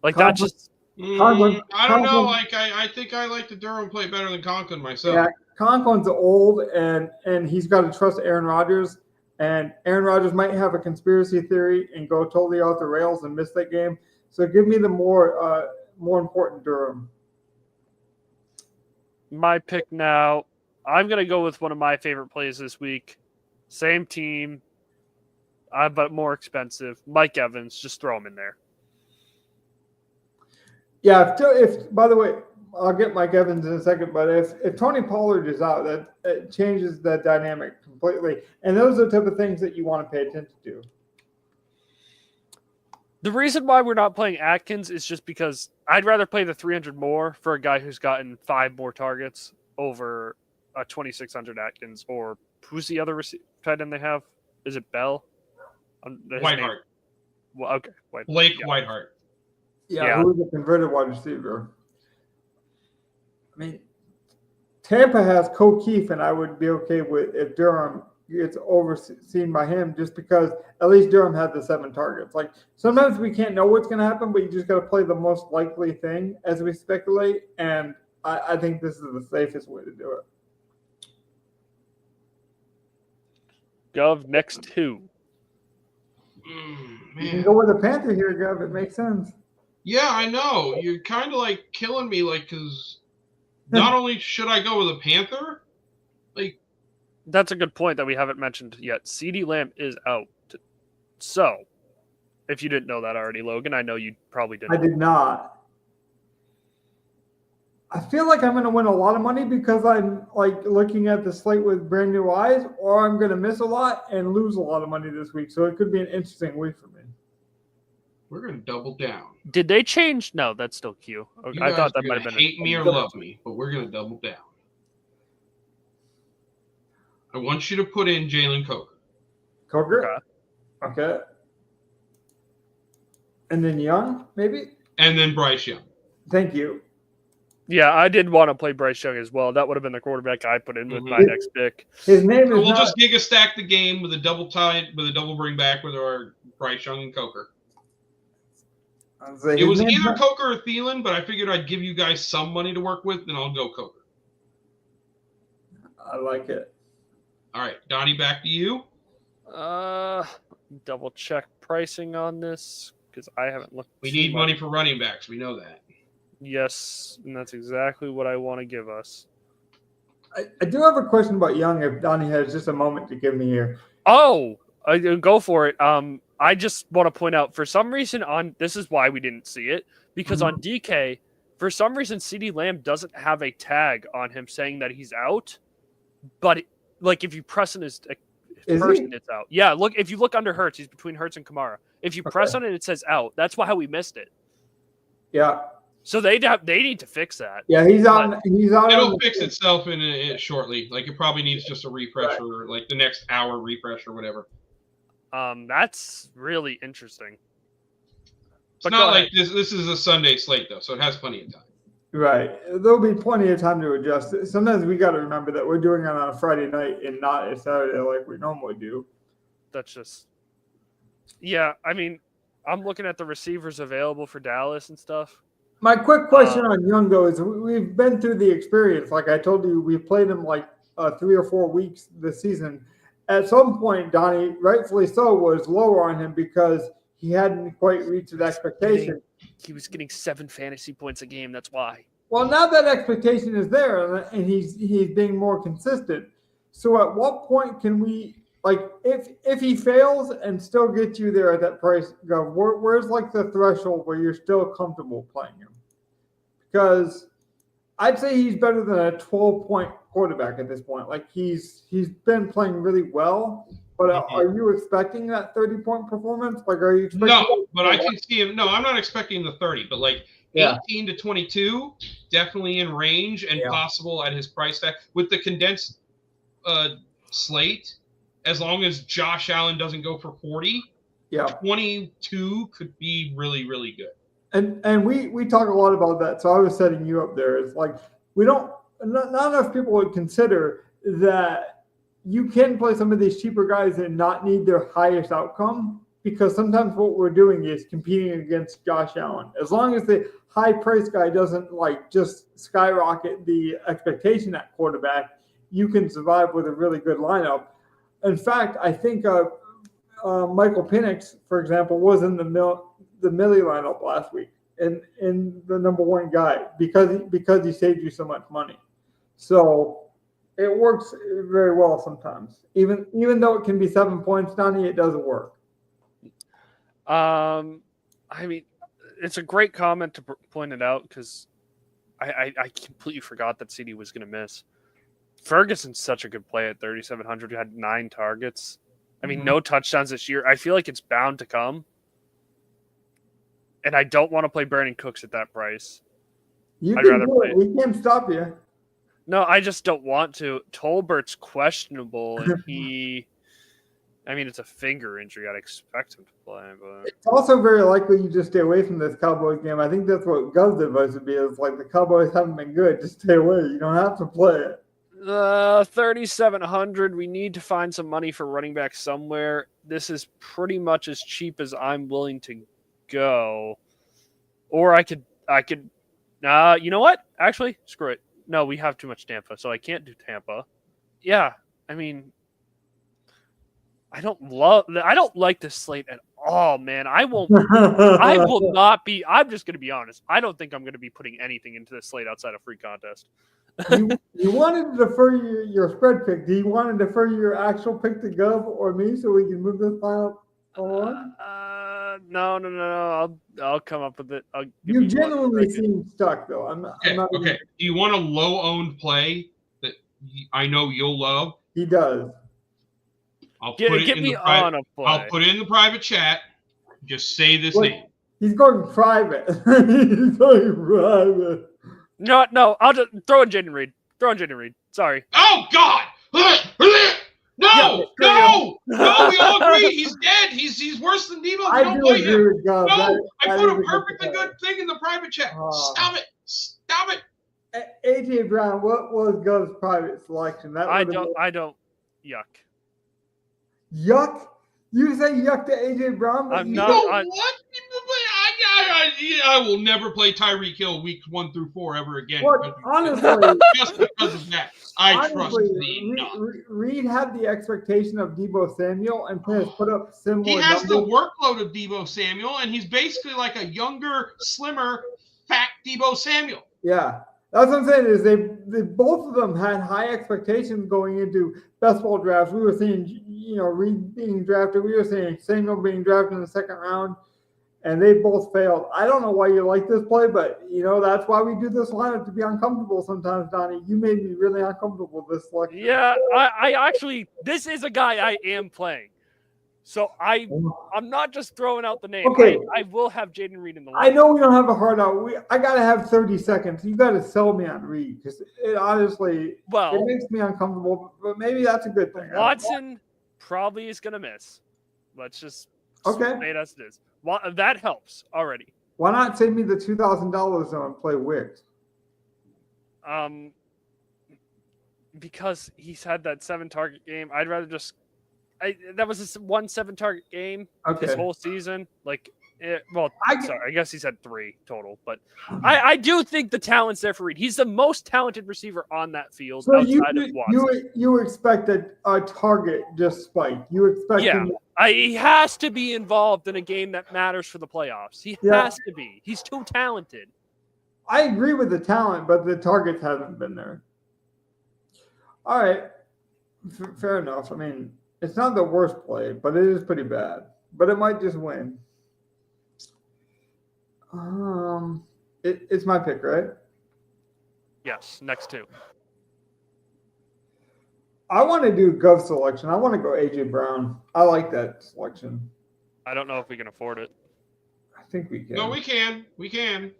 Like, that just... Conklin, I don't know. Like, I think I like the Durham play better than Conklin myself. Yeah, Conklin's old, and he's got to trust Aaron Rodgers. And Aaron Rodgers might have a conspiracy theory and go totally off the rails and miss that game. So give me the more important Durham. My pick now, I'm going to go with one of my favorite plays this week. Same team, but more expensive. Mike Evans, just throw him in there. Yeah, if by the way, I'll get Mike Evans in a second, but if Tony Pollard is out, that it changes the dynamic completely. And those are the type of things that you want to pay attention to. The reason why we're not playing Atkins is just because I'd rather play the 300 more for a guy who's gotten 5 more targets over a 2,600 Atkins. Or who's the other tight end they have? Is it Bell? Whitehart. Well, okay. Blake Whitehart. Yeah, who's a converted wide receiver. I mean, Tampa has O'Keefe, and I would be okay with if Durham gets overseen by him, just because at least Durham had the 7 targets. Like, sometimes we can't know what's going to happen, but you just got to play the most likely thing as we speculate, and I think this is the safest way to do it. Gov, next 2. You can go with a Panther here, Gov. It makes sense. Yeah, I know. You're kind of like killing me, like, because not only should I go with a Panther, like, that's a good point that we haven't mentioned yet. CeeDee Lamb is out. So, if you didn't know that already, Logan, I know you probably didn't. I did not. I feel like I'm going to win a lot of money because I'm like looking at the slate with brand new eyes, or I'm going to miss a lot and lose a lot of money this week. So it could be an interesting week for me. We're going to double down. Did they change? No, that's still Q. Okay, I thought that might have been hate me or love me, but we're going to double down. I want you to put in Jalen Coker. Coker? Okay. And then Young, maybe? And then Bryce Young. Thank you. Yeah, I did want to play Bryce Young as well. That would have been the quarterback I put in with my next pick. His name is we'll just giga stack the game with a double bring back with our Bryce Young and Coker. It was either Coker or Thielen, but I figured I'd give you guys some money to work with, then I'll go Coker. I like it. All right, Donnie, back to you. Double check pricing on this because I haven't looked. We need money for running backs. We know that. Yes, and that's exactly what I want to give us. I do have a question about Young if Donnie has just a moment to give me here. Oh, go for it. I just want to point out, for some reason, this is why we didn't see it, because on DK, for some reason, CeeDee Lamb doesn't have a tag on him saying that he's out, but if you press on his person, it's out. Yeah, look, if you look under Hurts, he's between Hurts and Kamara. If you press on it, it says out. That's why we missed it. Yeah. So they need to fix that. Yeah, he's on. It'll fix itself in shortly. Like, it probably needs just a refresher, like the next hour refresh or whatever. That's really interesting. It's not like this is a Sunday slate, though, so it has plenty of time. Right. There'll be plenty of time to adjust. Sometimes we got to remember that we're doing it on a Friday night and not a Saturday like we normally do. That's just... Yeah, I mean, I'm looking at the receivers available for Dallas and stuff. My quick question on Young, though, is we've been through the experience. Like I told you, we played him 3 or 4 weeks this season. At some point, Donnie, rightfully so, was lower on him because he hadn't quite reached his expectation. He was getting 7 fantasy points a game. That's why. Well, now that expectation is there, and he's being more consistent. So, at what point can we, if he fails and still gets you there at that price, where's the threshold where you're still comfortable playing him? Because I'd say he's better than a 12-point quarterback at this point. He's been playing really well. But are you expecting that 30-point performance? Are you expecting? No, but I can see him. No, I'm not expecting the 30, but 18 to 22, definitely in range and possible at his price tag with the condensed slate. As long as Josh Allen doesn't go for 40, 22 could be really, really good. And we talk a lot about that. So I was setting you up there. It's not enough people would consider that you can play some of these cheaper guys and not need their highest outcome, because sometimes what we're doing is competing against Josh Allen. As long as the high price guy doesn't just skyrocket the expectation at quarterback, you can survive with a really good lineup. In fact, I think Michael Penix, for example, was in the Millie lineup last week and the number one guy because he saved you so much money. So it works very well sometimes. Even though it can be 7 points, Donnie, it doesn't work. I mean, it's a great comment to point it out because I completely forgot that CD was going to miss. Ferguson's such a good play at 3,700. He had 9 targets. I mean, no touchdowns this year. I feel like it's bound to come. And I don't want to play Brandon Cooks at that price. I'd rather play it. We can't stop you. No, I just don't want to. Tolbert's questionable, and it's a finger injury. I'd expect him to play. But it's also very likely you just stay away from this Cowboys game. I think that's what Gov's advice would be. Is the Cowboys haven't been good. Just stay away. You don't have to play it. 3,700. We need to find some money for running back somewhere. This is pretty much as cheap as I'm willing to go. Or I could. You know what? Actually, screw it. No, we have too much Tampa, so I can't do Tampa. Yeah, I mean, I don't like this slate at all, man. I will not be. I'm just going to be honest. I don't think I'm going to be putting anything into this slate outside of free contest. You wanted to defer your spread pick. Do you want to defer your actual pick to Gov or me so we can move this file on? No. I'll come up with it. You genuinely seem stuck, though. I'm not okay. Do you want a low-owned play that I know you'll love? He does. I'll put it in the private chat. Just say this name. He's going private. He's going private. No. I'll just throw in Jaden Reed. Sorry. Oh God! No! We all agree he's dead. He's worse than Debo. I do agree with God. No, I put a perfectly good thing in the private chat. Stop it. AJ Brown, what was Gov's private selection? I don't. Yuck. Yuck? You say yuck to AJ Brown? What? I will never play Tyreek Hill weeks 1 through 4 ever again. Look, honestly, just because of that, I trust Reed. Reed had the expectation of Deebo Samuel and has put up similar. He has the workload of Deebo Samuel, and he's basically like a younger, slimmer, fat Deebo Samuel. Yeah, That's what I'm saying is they both of them had high expectations going into best ball drafts. We were seeing, Reed being drafted. We were seeing Samuel being drafted in the second round, and they both failed. I don't know why you like this play, but that's why we do this lineup, to be uncomfortable sometimes, Donnie. You made me really uncomfortable this selection. Yeah, I actually, this is a guy I am playing. So I'm not just throwing out the name. Okay. I will have Jaden Reed in the lineup. I know we don't have a hard out. I got to have 30 seconds. You got to sell me on Reed because it honestly, it makes me uncomfortable, but maybe that's a good thing. Watson probably is going to miss. Let's just say it as it is. That helps already. Why not save me the $2,000 though and play Wicks? Because he's had that 7-target game. I'd rather just. That was a 7-target game this whole season. I guess he's had 3 total, but I do think the talent's there for Reed. He's the most talented receiver on that field outside of Watson. You expect a target just spike. You expect him. He has to be involved in a game that matters for the playoffs. He has to be. He's too talented. I agree with the talent, but the targets haven't been there. All right. Fair enough. I mean, it's not the worst play, but it is pretty bad. But it might just win. It's my pick, right? Yes, next 2. I want to do Gov selection. I want to go AJ Brown. I like that selection. I don't know if we can afford it. I think we can. No, we can. We can.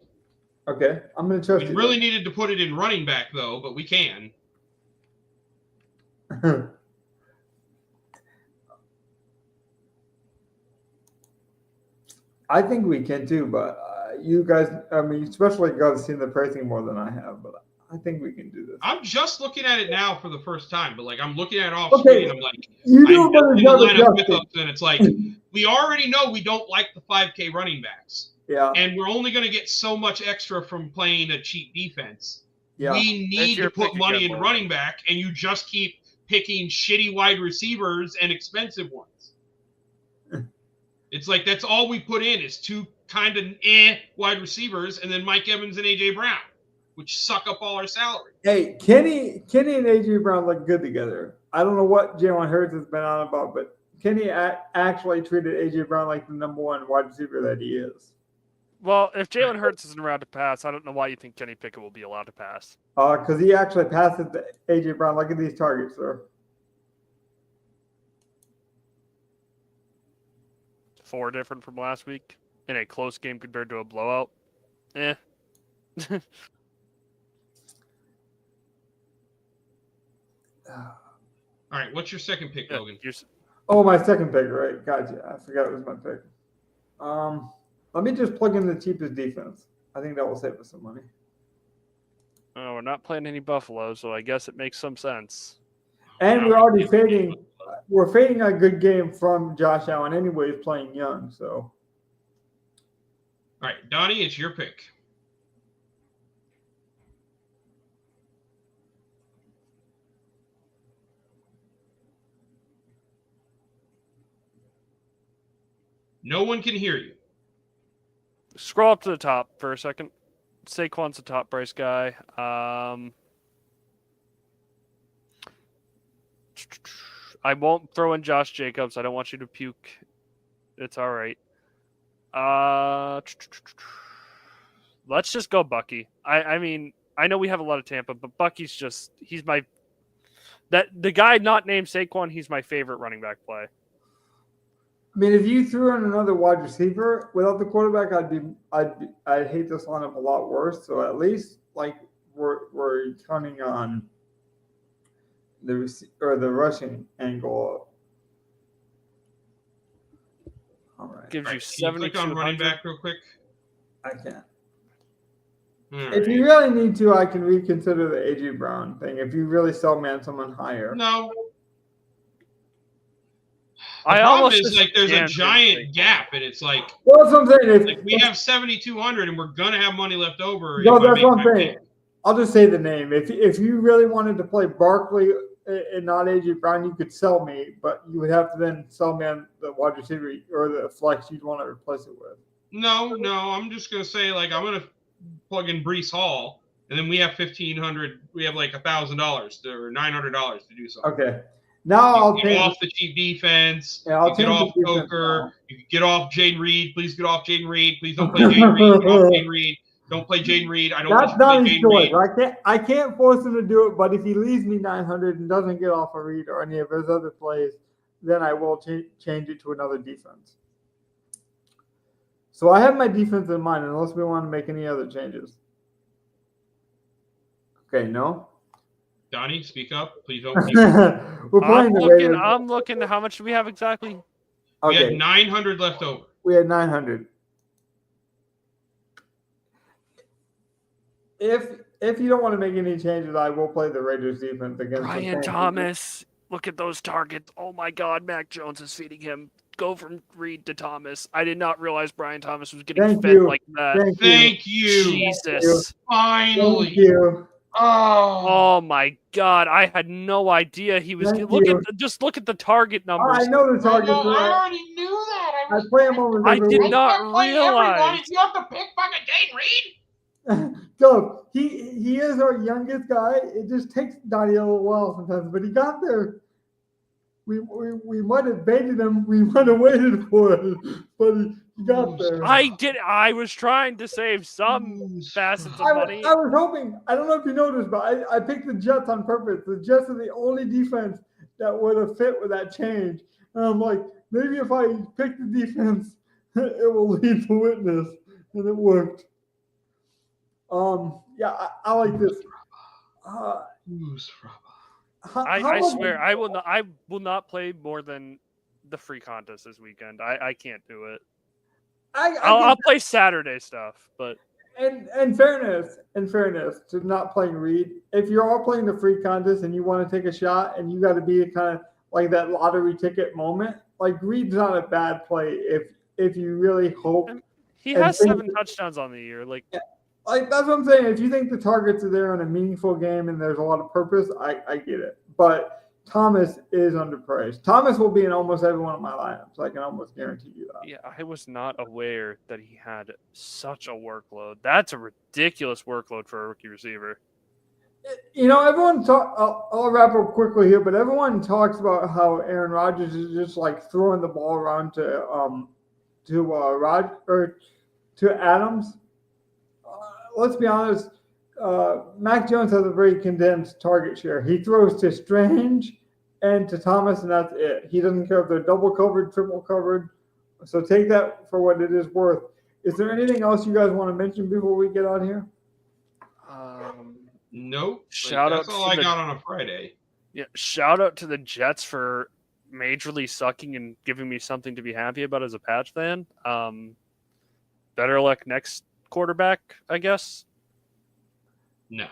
Okay, I'm going to trust you. We really needed to put it in running back, though, but we can. I think we can too, but you guys, especially Gov, seen the pricing more than I have, but I think we can do this. I'm just looking at it now for the first time, but I'm looking at it off screen. I'm like, you do a better job of with us, and it's like we already know we don't like the 5K running backs. Yeah. And we're only going to get so much extra from playing a cheap defense. Yeah. We need to put money in running back, and you just keep picking shitty wide receivers and expensive ones. It's like that's all we put in is 2 kind of wide receivers, and then Mike Evans and AJ Brown, which suck up all our salary. Hey, Kenny and AJ Brown look good together. I don't know what Jalen Hurts has been on about, but Kenny actually treated AJ Brown like the number 1 wide receiver that he is. Well, if Jalen Hurts isn't around to pass, I don't know why you think Kenny Pickett will be allowed to pass. Because he actually passes to AJ Brown. Look at these targets, sir. 4 different from last week in a close game compared to a blowout. All right, what's your second pick, Logan? My second pick, right? Gotcha. I forgot it was my pick. Let me just plug in the cheapest defense. I think that will save us some money. Oh, we're not playing any Buffalo, so I guess it makes some sense. And we're already fading. We're fading a good game from Josh Allen anyways, playing young. So, all right, Donnie, it's your pick. No one can hear you. Scroll up to the top for a second. Saquon's the top price guy. I won't throw in Josh Jacobs. I don't want you to puke. It's all right. Let's just go Bucky. I mean, I know we have a lot of Tampa, but Bucky's the guy not named Saquon, he's my favorite running back play. I mean, if you threw in another wide receiver without the quarterback, I'd hate this lineup a lot worse. So at least we're counting on the rushing angle. All right. Gives you Can you click on running back real quick? I can't. Right. If you really need to, I can reconsider the AJ Brown thing. If you really sell me on someone higher. No. The problem is there's a giant gap, and it's like. Well, that's what I'm saying. We have 7,200, and we're gonna have money left over. No, that's what I'm saying. I'll just say the name. If you really wanted to play Barkley and not AJ Brown, you could sell me, but you would have to then sell me on the wide receiver or the flex you'd want to replace it with. No, I'm just gonna say I'm gonna plug in Breece Hall and then we have $1,500. We have like $1,000 or $900 to do something. Okay. Now I'll get off the cheap defense. Yeah, I'll get off the poker. You can get off Jaden Reed. Please get off Jaden Reed. Please don't play Jaden Reed. Get off Jaden Reed. Don't play Jaden Reed. I don't That's not his choice. Reed. I can't force him to do it, but if he leaves me 900 and doesn't get off a Reed or any of his other plays, then I will change it to another defense. So I have my defense in mind unless we want to make any other changes. Okay, no? Donnie, speak up. Please don't. We're playing I'm looking. How much do we have exactly? We had 900 left over. We had 900. If you don't want to make any changes, I will play the Raiders defense against Brian Thomas. Look at those targets. Oh my God, Mac Jones is feeding him. Go from Reed to Thomas. I did not realize Brian Thomas was getting fed like that. Thank you. Jesus. Finally. Thank you. Oh my God! I had no idea he was. Just look at the target numbers. I know the target. I already knew that. I play him over. I did not realize. You have to pick fucking Jaden Reed. So he is our youngest guy. It just takes Donnie a little while sometimes, but he got there. We might have baited him. We might have waited for it, but he got there. I did. I was trying to save some facets of money. I was hoping. I don't know if you noticed, but I picked the Jets on purpose. The Jets are the only defense that would have fit with that change. And I'm like, maybe if I pick the defense, it will lead to witness, and it worked. Yeah, I like this. I swear I will not play more than the free contest this weekend. I can't do it. I'll play Saturday stuff, but in fairness to not playing Reed, if you're all playing the free contest and you want to take a shot and you got to be kind of like that lottery ticket moment, like Reed's not a bad play if you really hope. He has 7 touchdowns on the year, like that's what I'm saying. If you think the targets are there in a meaningful game and there's a lot of purpose, I get it. But Thomas is underpriced. Thomas will be in almost every one of my lineups. I can almost guarantee you that. Yeah, I was not aware that he had such a workload. That's a ridiculous workload for a rookie receiver. You know, everyone I'll wrap up quickly here, but everyone talks about how Aaron Rodgers is just like throwing the ball around to Adams. Let's be honest. Mac Jones has a very condensed target share. He throws to Strange and to Thomas, and that's it. He doesn't care if they're double covered, triple covered. So take that for what it is worth. Is there anything else you guys want to mention before we get out here? Nope. That's all I got on a Friday. Yeah. Shout out to the Jets for majorly sucking and giving me something to be happy about as a Pats fan. Better luck next quarterback, I guess. No.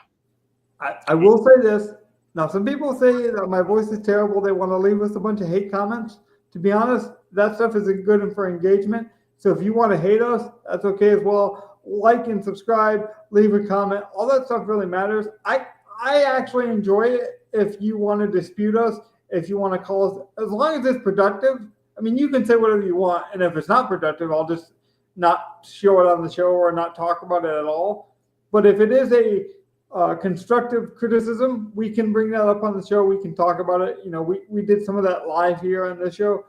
I will say this. Now, some people say that my voice is terrible. They want to leave us a bunch of hate comments. To be honest, that stuff isn't good for engagement. So if you want to hate us, that's okay as well. Like and subscribe, leave a comment. All that stuff really matters. I actually enjoy it if you want to dispute us, if you want to call us, as long as it's productive. I mean, you can say whatever you want, and if it's not productive, I'll just not show it on the show or not talk about it at all. But if it is a constructive criticism, we can bring that up on the show. We can talk about it. You know, we did some of that live here on the show.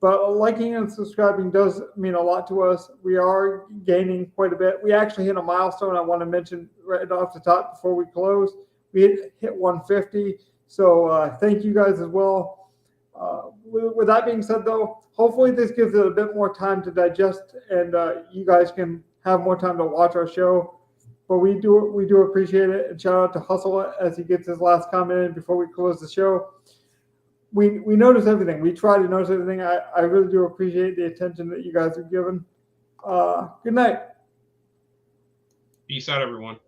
But liking and subscribing does mean a lot to us. We are gaining quite a bit. We actually hit a milestone I want to mention right off the top before we close. We hit 150. So thank you guys as well. With that being said, though, hopefully this gives it a bit more time to digest, and you guys can have more time to watch our show. But we do appreciate it. And shout out to Hustle as he gets his last comment in before we close the show. We notice everything. We try to notice everything. I really do appreciate the attention that you guys have given. Good night. Peace out, everyone.